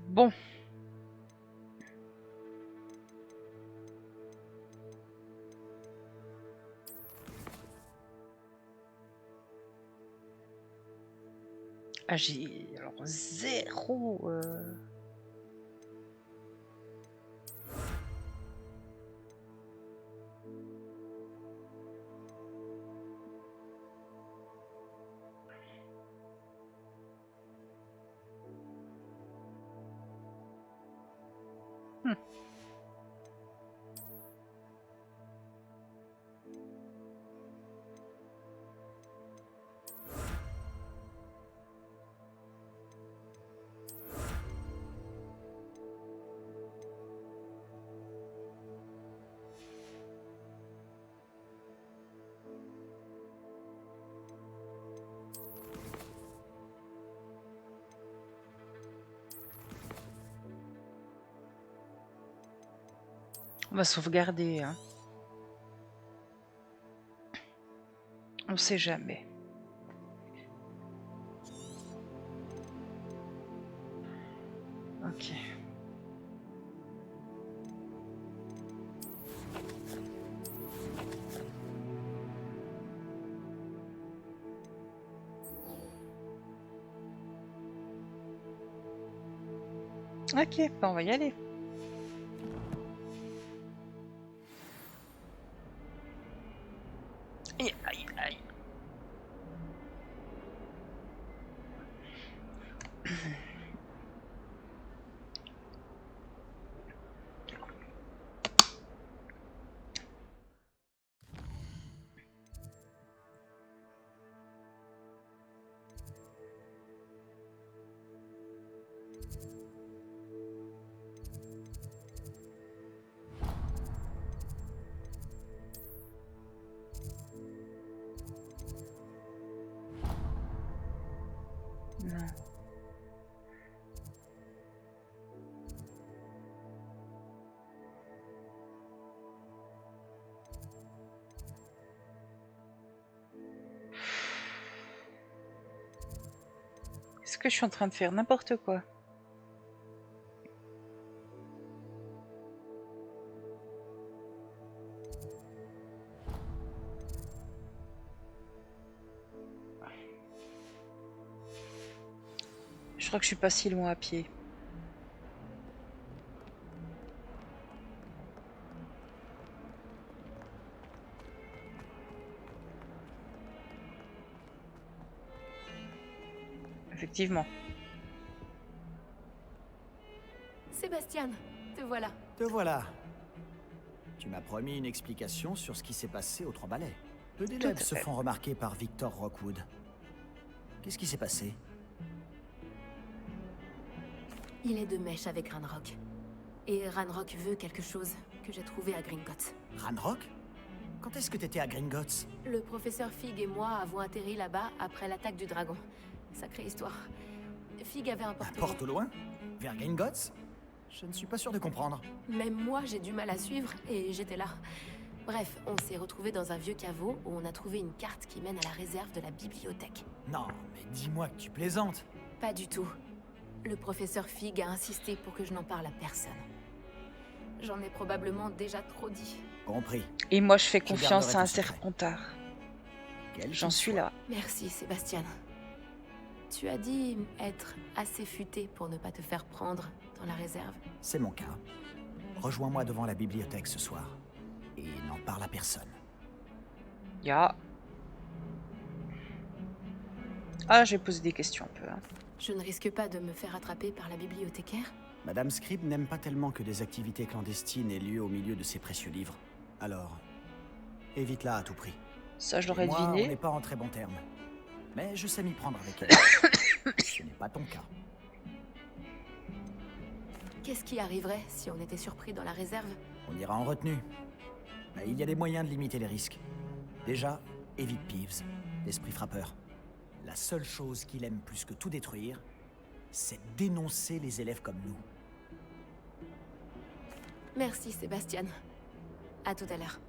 Bon. Ah, j'ai alors zéro. Hmm. On va sauvegarder, hein. On sait jamais. Ok. Ok, bah on va y aller. Aïe, aïe, aïe. Est-ce que je suis en train de faire n'importe quoi? Je crois que je suis pas si loin à pied. Effectivement. Sébastien, te voilà. Te voilà. Tu m'as promis une explication sur ce qui s'est passé aux Trois Balais. Peu d'élèves à se fait. font remarquer par Victor Rockwood. Qu'est-ce qui s'est passé? Il est de mèche avec Ranrock. Et Ranrock veut quelque chose que j'ai trouvé à Gringotts. Ranrock? Quand est-ce que t'étais à Gringotts? Le professeur Fig et moi avons atterri là-bas après l'attaque du dragon. Sacrée histoire. Fig avait un Un porte porte au loin? Vers Gringotts? Je ne suis pas sûr de comprendre. Même moi, j'ai du mal à suivre et j'étais là. Bref, on s'est retrouvés dans un vieux caveau où on a trouvé une carte qui mène à la réserve de la bibliothèque. Non, mais dis-moi que tu plaisantes. Pas du tout. Le professeur Fig a insisté pour que je n'en parle à personne. J'en ai probablement déjà trop dit. Compris. Et moi, je fais Je confiance garderai à un ton secret. Serpentard. Quel J'en qu'il suis soit. là. Merci, Sébastien. Tu as dit être assez futé pour ne pas te faire prendre dans la réserve. C'est mon cas. Rejoins-moi devant la bibliothèque ce soir. Et n'en parle à personne. Ya. Ah, j'ai posé des questions un peu. Hein. Je ne risque pas de me faire attraper par la bibliothécaire? Madame Scribe n'aime pas tellement que des activités clandestines aient lieu au milieu de ses précieux livres. Alors, évite-la à tout prix. Ça, je Et l'aurais moi, on deviné. n'est pas en très bons termes. Mais je sais m'y prendre avec elle. Ce n'est pas ton cas. Qu'est-ce qui arriverait si on était surpris dans la réserve? On ira en retenue. Mais il y a des moyens de limiter les risques. Déjà, évite Peeves, l'esprit frappeur. La seule chose qu'il aime plus que tout détruire, c'est dénoncer les élèves comme nous. Merci, Sébastien. À tout à l'heure.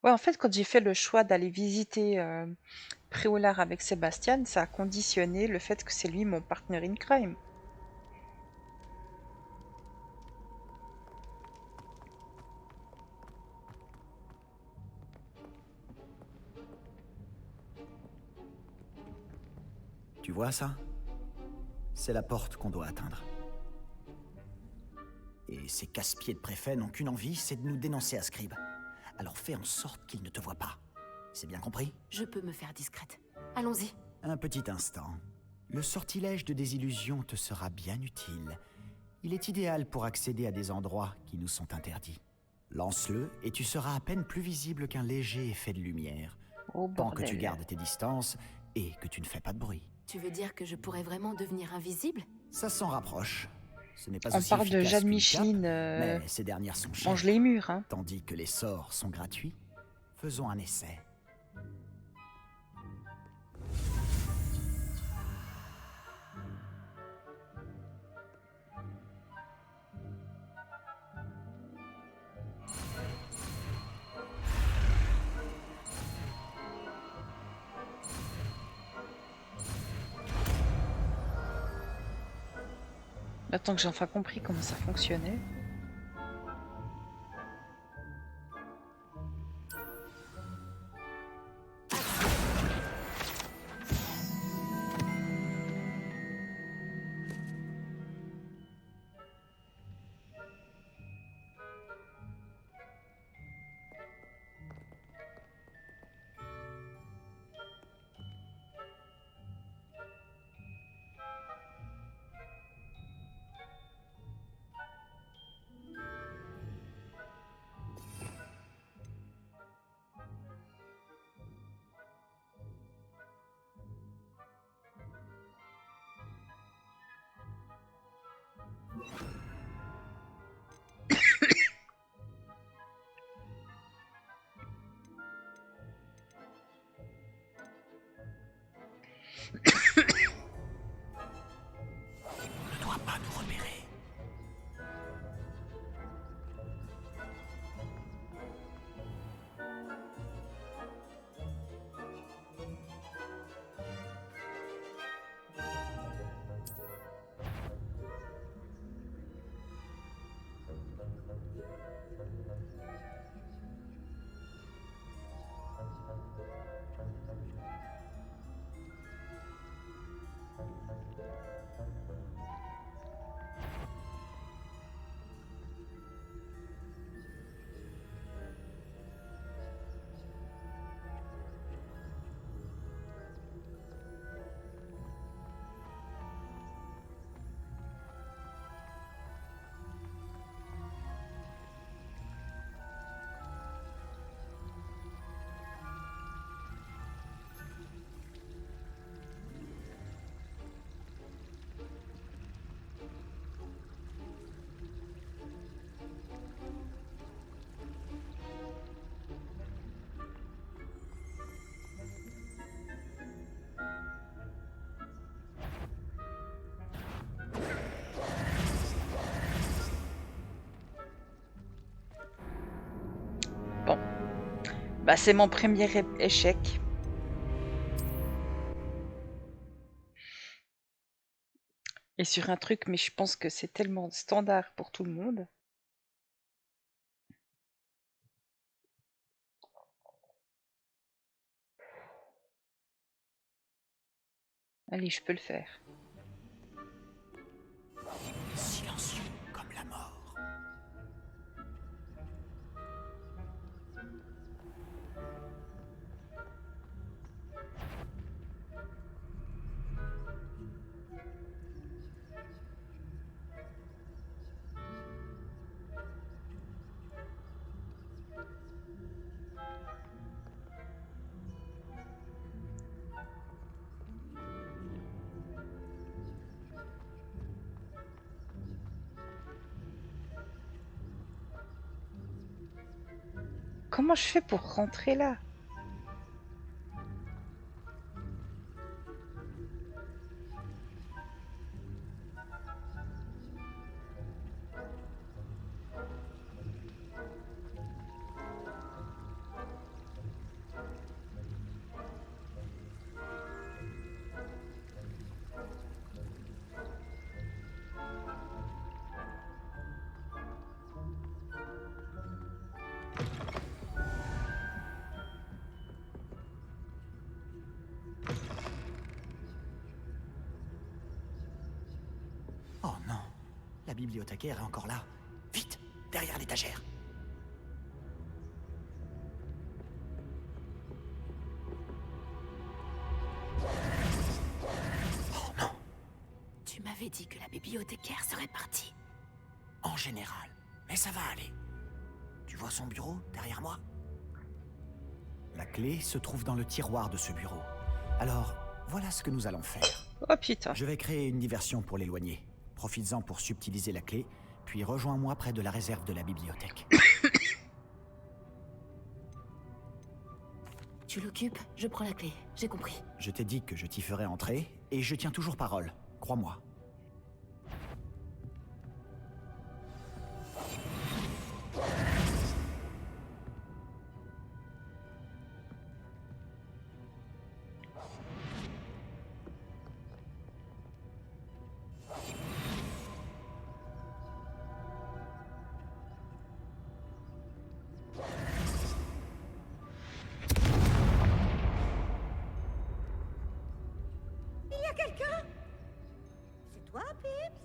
Ouais, en fait, quand j'ai fait le choix d'aller visiter Préolard avec Sébastien, ça a conditionné le fait que c'est lui mon partner in crime. Tu vois ça? C'est la porte qu'on doit atteindre. Et ces casse-pieds de préfet n'ont qu'une envie, c'est de nous dénoncer à Scribe. Alors fais en sorte qu'ils ne te voient pas. C'est bien compris? Je peux me faire discrète. Allons-y. Un petit instant. Le sortilège de désillusion te sera bien utile. Il est idéal pour accéder à des endroits qui nous sont interdits. Lance-le et tu seras à peine plus visible qu'un léger effet de lumière. Oh Tant que tu bordel. gardes tes distances et que tu ne fais pas de bruit. Tu veux dire que je pourrais vraiment devenir invisible? Ça s'en rapproche. Ce n'est pas On aussi parle de efficace Jeanne qu'une Micheline, cape, mais ces dernières sont chères. mange les murs, hein. Tandis que les sorts sont gratuits, faisons un essai. Maintenant que j'ai enfin compris comment ça fonctionnait. On ne doit pas nous repérer. Bon, bah c'est mon premier échec. Et sur un truc, mais je pense que c'est tellement standard pour tout le monde. Allez, je peux le faire. Silencieux comme la mort. Comment je fais pour rentrer là? Oh non, la bibliothécaire est encore là. Vite, derrière l'étagère. Oh non, Tu m'avais dit que la bibliothécaire serait partie. en général, mais ça va aller. Tu vois son bureau derrière moi? La clé se trouve dans le tiroir de ce bureau. Alors, voilà ce que nous allons faire. Oh putain. Je vais créer une diversion pour l'éloigner. Profites-en pour subtiliser la clé, puis rejoins-moi près de la réserve de la bibliothèque. Tu l'occupes, je prends la clé. J'ai compris. Je t'ai dit que je t'y ferai entrer, et je tiens toujours parole. Crois-moi. Il y a quelqu'un? C'est toi, Pips?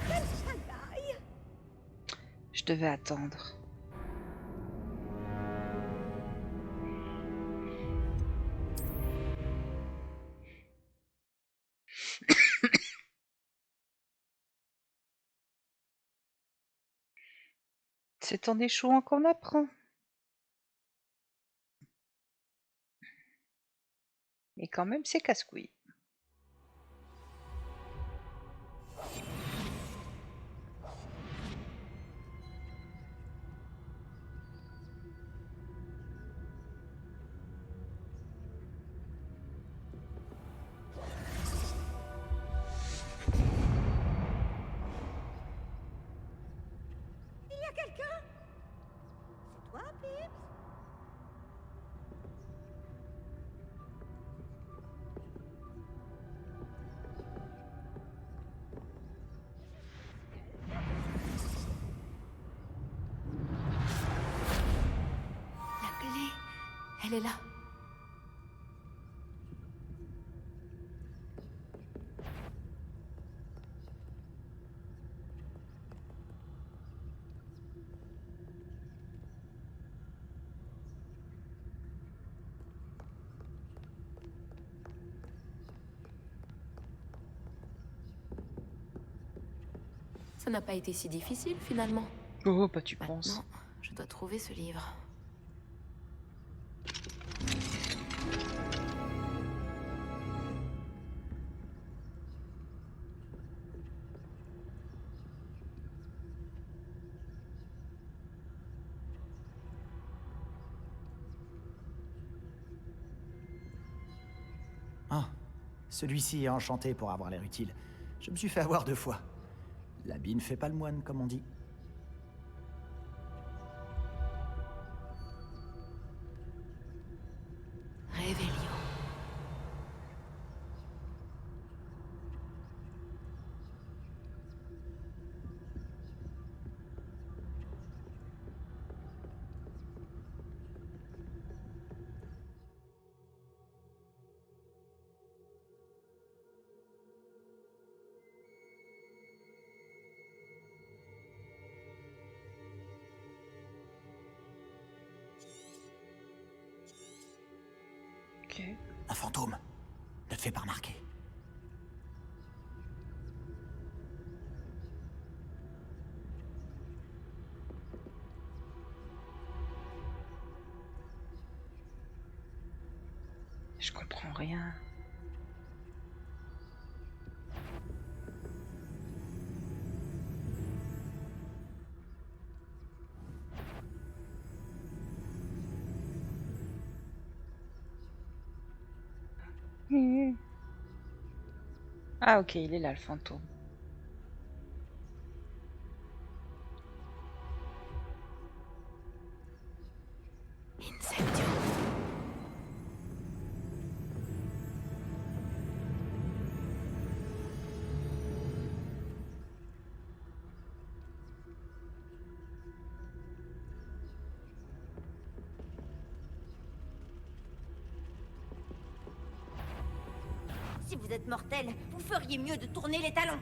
Quelle pagaille! Je devais attendre. C'est en échouant qu'on apprend. Mais quand même, c'est casse-couille. Il y a quelqu'un? C'est toi, Pips? Elle est là. Ça n'a pas été si difficile finalement. Oh, bah tu penses. Maintenant, je dois trouver ce livre. Ah, celui-ci est enchanté pour avoir l'air utile. Je me suis fait avoir 2 fois. L'habit ne fait pas le moine, comme on dit. Réveillon. Ok. Un fantôme. Ne te fais pas remarquer. Je comprends rien. Ah ok, il est là le fantôme. Incendio. Si vous êtes mortel, vous feriez mieux de tourner les talons.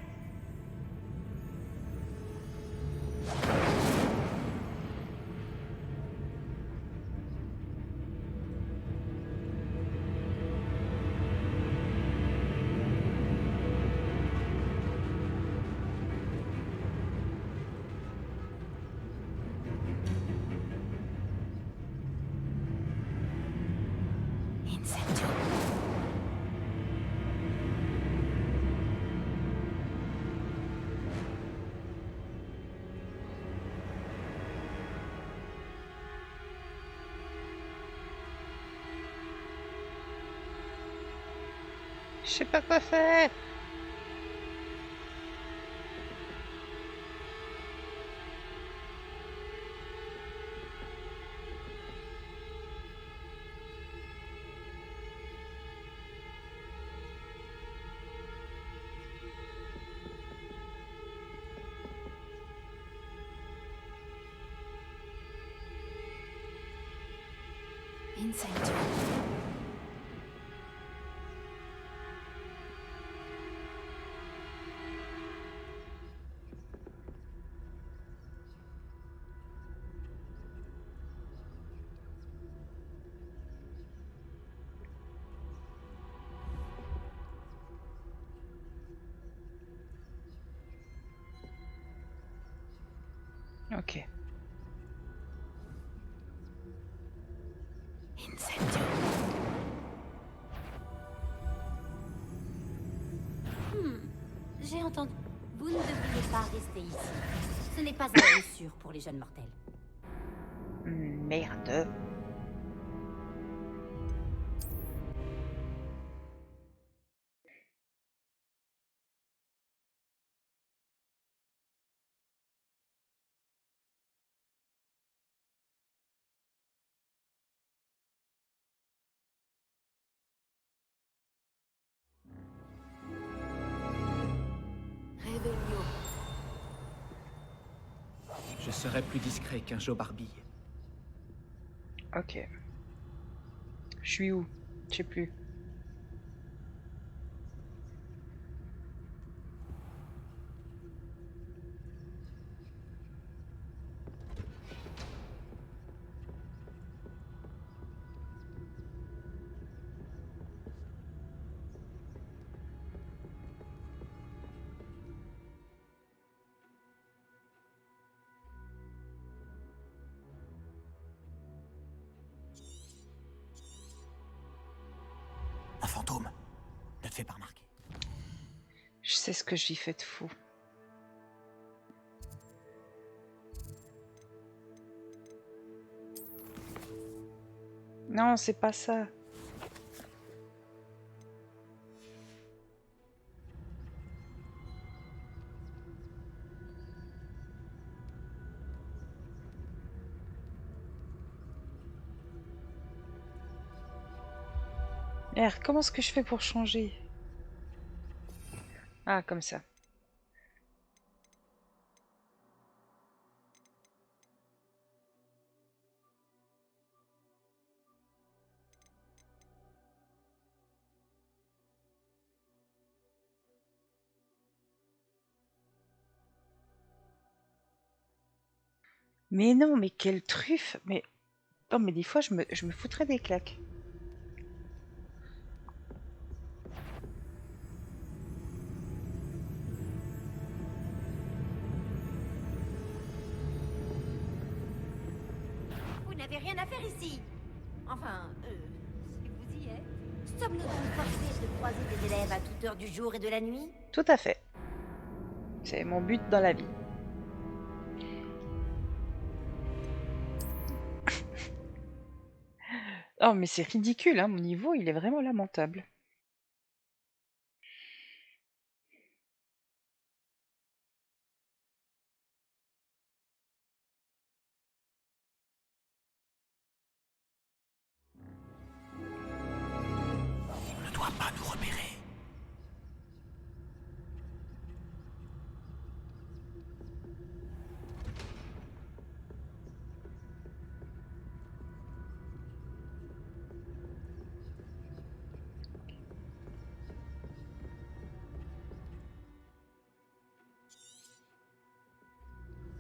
Incendio. Je sais pas quoi faire. Incendio. Ok. Incendio. J'ai entendu. Vous ne devriez pas rester ici. Ce n'est pas un lieu sûr pour les jeunes mortels. Merde. Réveillon. Je serai plus discret qu'un Joe Barbie. Ok. Je suis où? Je sais plus. Un fantôme. Ne te fais pas remarquer. Je sais ce que j'y fais de fou. Non, c'est pas ça. Merde, comment est-ce que je fais pour changer? Ah, comme ça. Mais non, mais quelle truffe! Mais non, mais des fois, je me foutrais des claques. Vous n'avez rien à faire ici. Enfin, si vous y êtes. Sommes-nous donc forcés de croiser des élèves à toute heure du jour et de la nuit? Tout à fait. C'est mon but dans la vie. Oh, mais c'est ridicule, hein, mon niveau, il est vraiment lamentable. On ne doit pas nous repérer.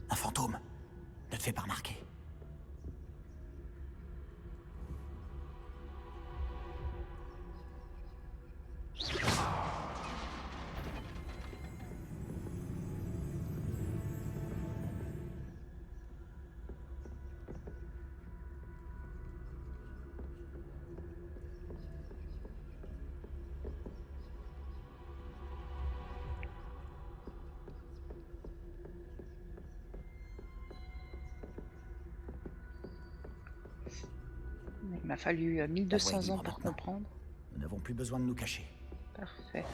Un fantôme. Ne te fais pas remarquer. Il m'a fallu La voie est 1200 ans libre pour maintenant. comprendre. Nous n'avons plus besoin de nous cacher. Parfait.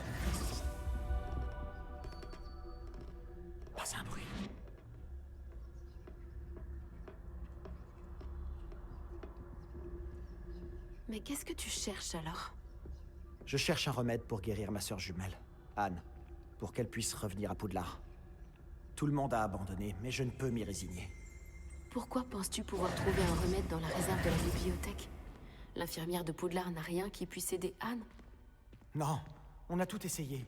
Pas un bruit. Mais qu'est-ce que tu cherches alors? Je cherche un remède pour guérir ma sœur jumelle, Anne, pour qu'elle puisse revenir à Poudlard. Tout le monde a abandonné, mais je ne peux m'y résigner. Pourquoi penses-tu pouvoir trouver un remède dans la réserve de la bibliothèque? L'infirmière de Poudlard n'a rien qui puisse aider Anne? Non, on a tout essayé.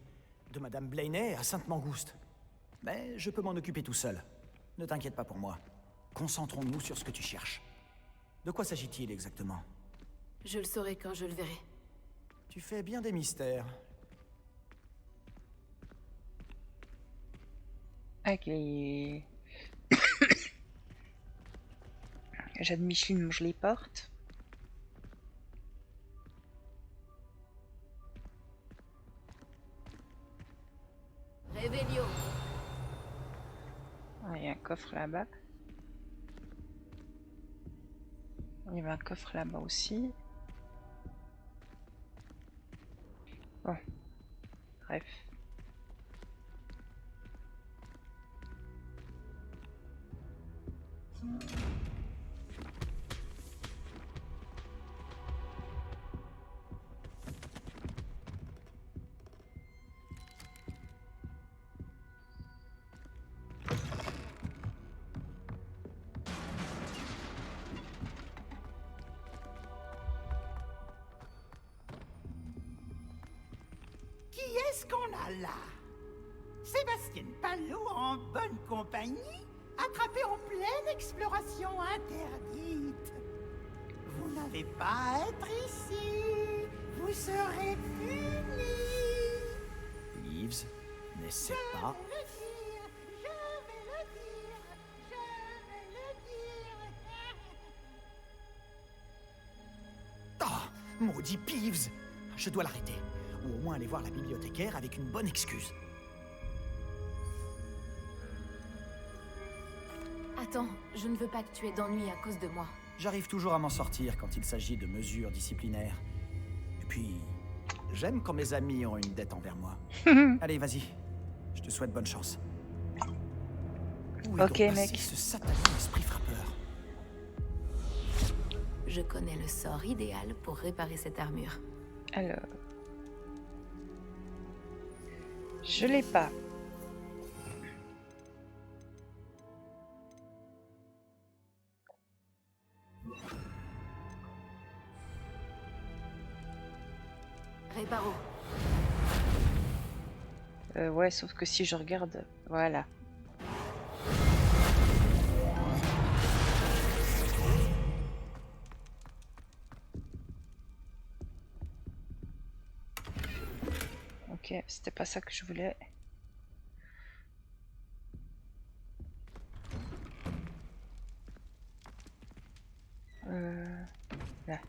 De Madame Blaney à Sainte-Mangouste. Mais je peux m'en occuper tout seul. Ne t'inquiète pas pour moi. Concentrons-nous sur ce que tu cherches. De quoi s'agit-il exactement? Je le saurai quand je le verrai. Tu fais bien des mystères. Avec les... Jade Micheline mange les portes. Réveillon. Ah, il y a un coffre là-bas. Il y avait un coffre là-bas aussi. Bon, bref. est-ce qu'on a là? Sébastien Palot en bonne compagnie, attrapé en pleine exploration interdite. Vous n'avez pas à être ici. Vous serez punis. Peeves, n'essaie pas. Je vais le dire. Je vais le dire. Oh, maudit Peeves! Je dois l'arrêter. Ou au moins aller voir la bibliothécaire avec une bonne excuse. Attends, je ne veux pas que tu aies d'ennui à cause de moi. J'arrive toujours à m'en sortir quand il s'agit de mesures disciplinaires. Et puis, j'aime quand mes amis ont une dette envers moi. Allez, vas-y. Je te souhaite bonne chance. Où est Ok, donc passé mec. ce satané esprit frappeur? Je connais le sort idéal pour réparer cette armure. Alors... Je l'ai pas. Réparo. Ouais, sauf que si je regarde... Voilà. Ok, c'était pas ça que je voulais. Là.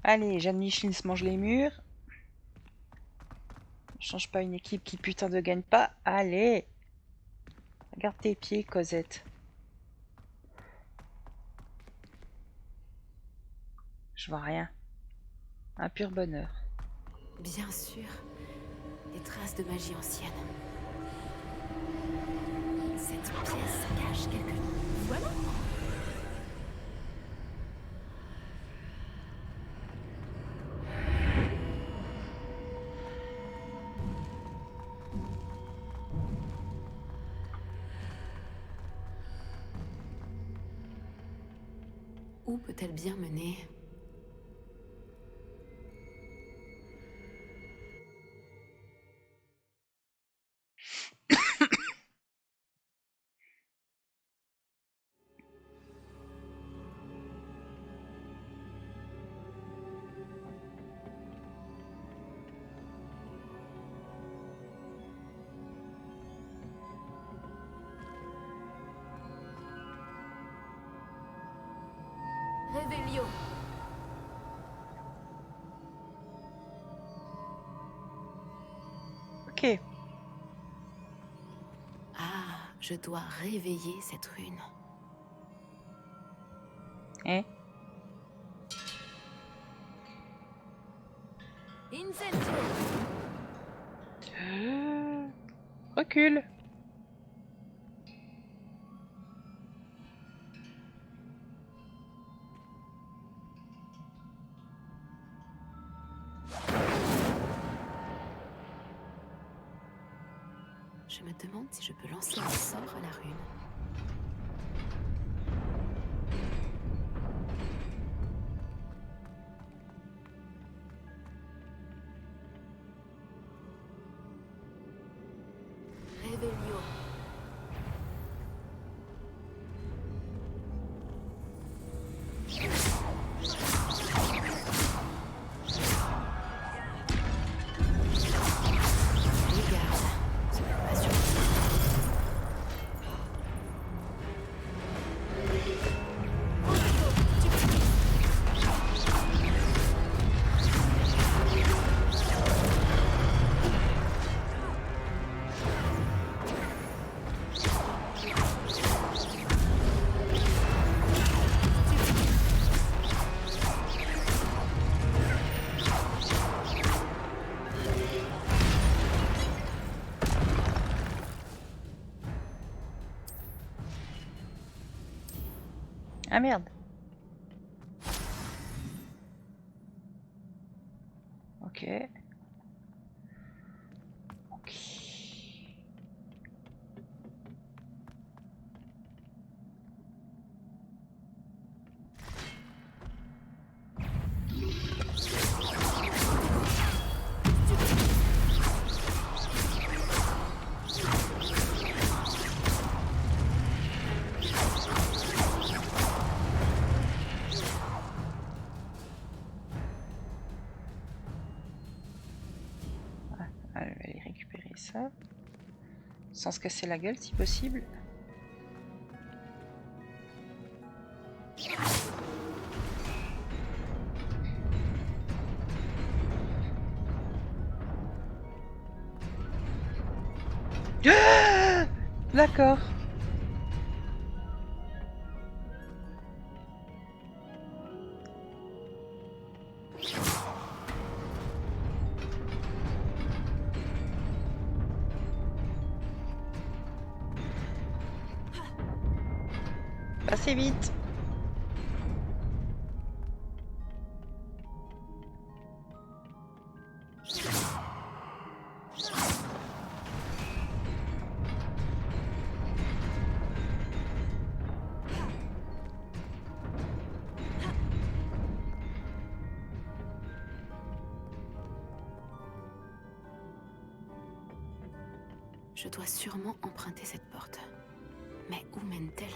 Allez, Jeanne Micheline se mange les murs. Ne change pas une équipe qui putain de gagne pas. Allez! Regarde tes pieds, Cosette. Je vois rien. Un pur bonheur. Bien sûr. Des traces de magie ancienne. Cette pièce cache quelque chose. Voilà. Où peut-elle bien mener? Réveillon. Ok. Ah, je dois réveiller cette rune. Hein? Incendio. Recule. Je me demande si je peux lancer un sort à la rune. Réveillon. Regarde, ce n'est pas sûr. Ah merde. Ok. Ok. Sans se casser la gueule si possible. D'accord. Passez vite. Je dois sûrement emprunter cette porte. Mais où mène-t-elle?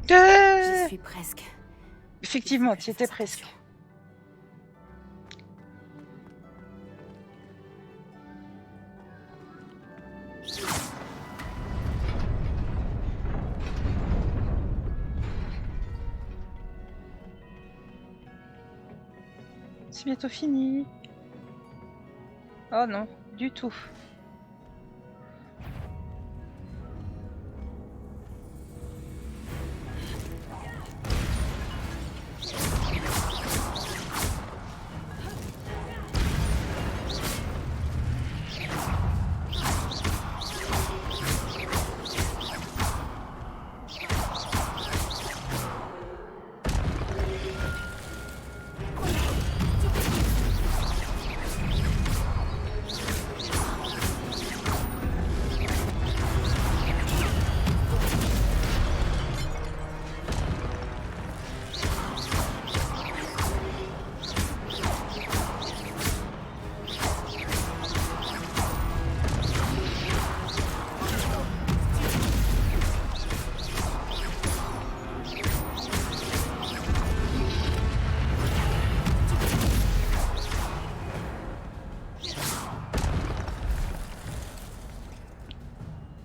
J'y suis presque. Effectivement, tu y étais presque. C'est bientôt fini. Oh non, du tout.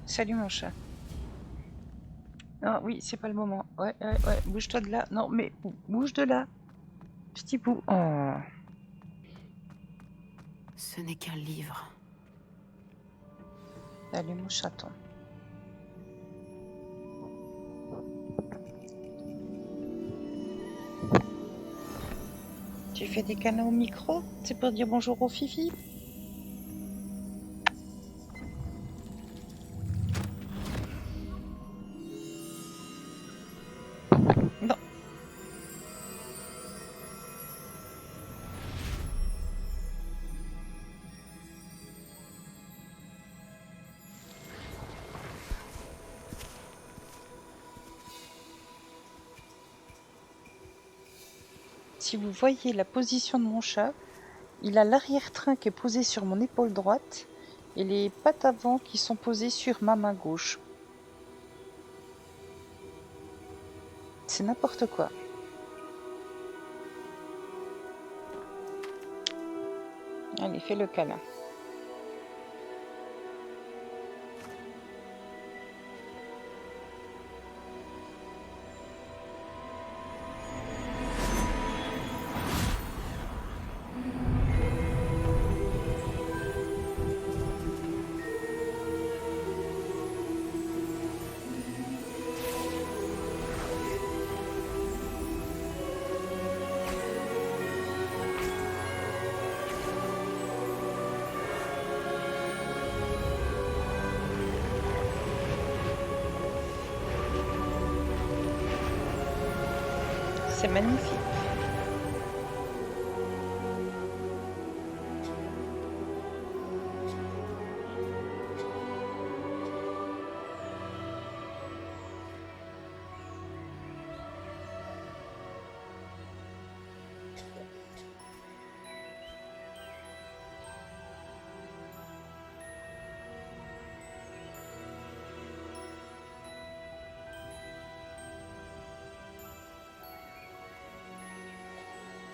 Salut mon chat. Ah oui, c'est pas le moment. Ouais, bouge-toi de là. Non, mais bouge de là. Petit bout. Oh. Ce n'est qu'un livre. Salut mon chaton. Tu fais des câlins au micro? C'est pour dire bonjour au Fifi? Non. Si vous voyez la position de mon chat, il a l'arrière-train qui est posé sur mon épaule droite et les pattes avant qui sont posées sur ma main gauche. C'est n'importe quoi. Allez, fais le câlin. C'est magnifique.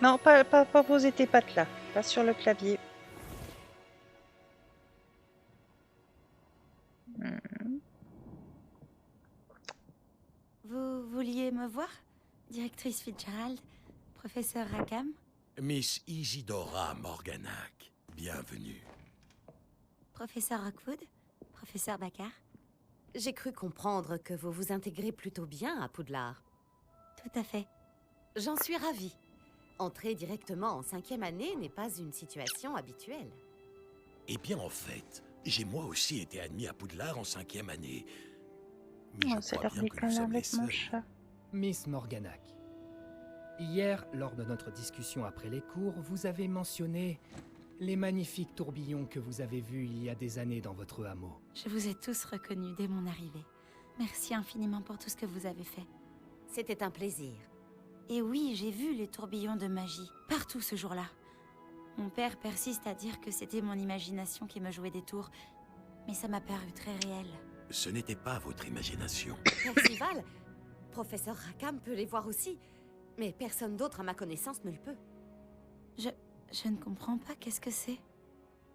Non, pas poser tes pattes là. Pas sur le clavier. Vous vouliez me voir? Directrice Fitzgerald, professeur Rackham? Miss Isidora Morganac, bienvenue. Professeur Rockwood? Professeur Baccar? J'ai cru comprendre que vous vous intégrez plutôt bien à Poudlard. Tout à fait. J'en suis ravie. Entrer directement en 5e année n'est pas une situation habituelle. Eh bien, en fait, j'ai moi aussi été admis à Poudlard en 5e année. Mais Oh, je c'est crois leur bien que nous sommes les avec mon seuls. chat. Miss Morganac, hier, lors de notre discussion après les cours, vous avez mentionné les magnifiques tourbillons que vous avez vus il y a des années dans votre hameau. Je vous ai tous reconnus dès mon arrivée. Merci infiniment pour tout ce que vous avez fait. C'était un plaisir. Et oui, j'ai vu les tourbillons de magie, partout ce jour-là. Mon père persiste à dire que c'était mon imagination qui me jouait des tours, mais ça m'a paru très réel. Ce n'était pas votre imagination. Percival, professeur Rackham peut les voir aussi, mais personne d'autre à ma connaissance ne le peut. Je ne comprends pas, qu'est-ce que c'est?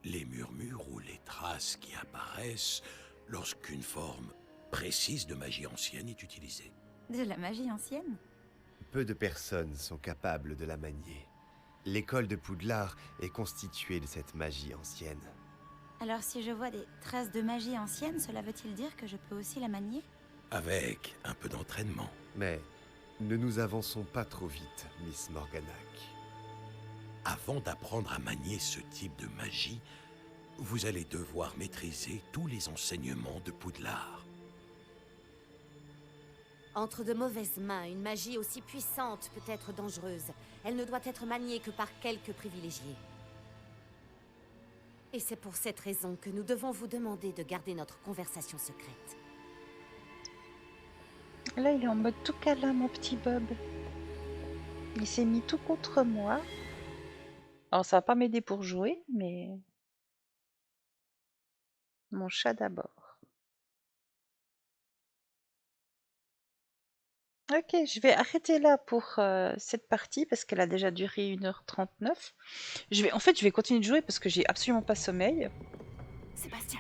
Les murmures ou les traces qui apparaissent lorsqu'une forme précise de magie ancienne est utilisée. De la magie ancienne? Peu de personnes sont capables de la manier. L'école de Poudlard est constituée de cette magie ancienne. Alors si je vois des traces de magie ancienne, cela veut-il dire que je peux aussi la manier? Avec un peu d'entraînement. Mais ne nous avançons pas trop vite, Miss Morganac. Avant d'apprendre à manier ce type de magie, vous allez devoir maîtriser tous les enseignements de Poudlard. Entre de mauvaises mains, une magie aussi puissante peut être dangereuse. Elle ne doit être maniée que par quelques privilégiés. Et c'est pour cette raison que nous devons vous demander de garder notre conversation secrète. Là, il est en mode tout câlin, mon petit Bob. Il s'est mis tout contre moi. Alors, ça va pas m'aider pour jouer, mais... Mon chat d'abord. Ok, je vais arrêter là pour cette partie parce qu'elle a déjà duré 1h39. En fait, je vais continuer de jouer parce que j'ai absolument pas sommeil. Sébastien.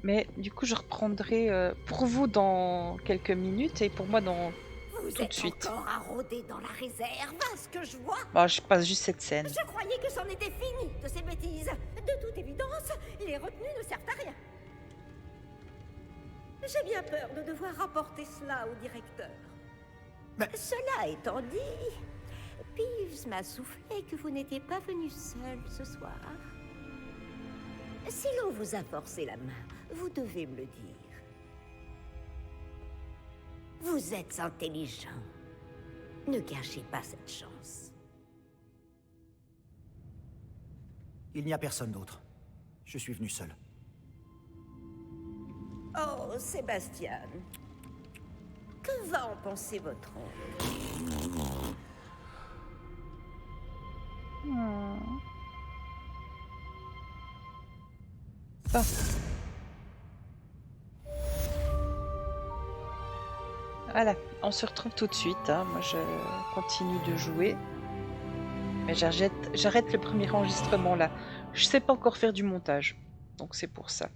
Mais du coup, je reprendrai pour vous dans quelques minutes et pour moi dans Vous tout de êtes suite. encore à rôder dans la réserve, à ce que je vois. Bon, je passe juste cette scène. Je croyais que c'en était fini de ces bêtises. De toute évidence, les retenues ne servent à rien. J'ai bien peur de devoir rapporter cela au directeur. Cela étant dit, Peeves m'a soufflé que vous n'étiez pas venu seul ce soir. Si l'on vous a forcé la main, vous devez me le dire. Vous êtes intelligent. Ne gâchez pas cette chance. Il n'y a personne d'autre. Je suis venu seul. Oh, Sébastien. Que va en penser votre oncle? Bon. Voilà, on se retrouve tout de suite. Hein. Moi, je continue de jouer. Mais j'arrête le premier enregistrement là. Je sais pas encore faire du montage. Donc c'est pour ça.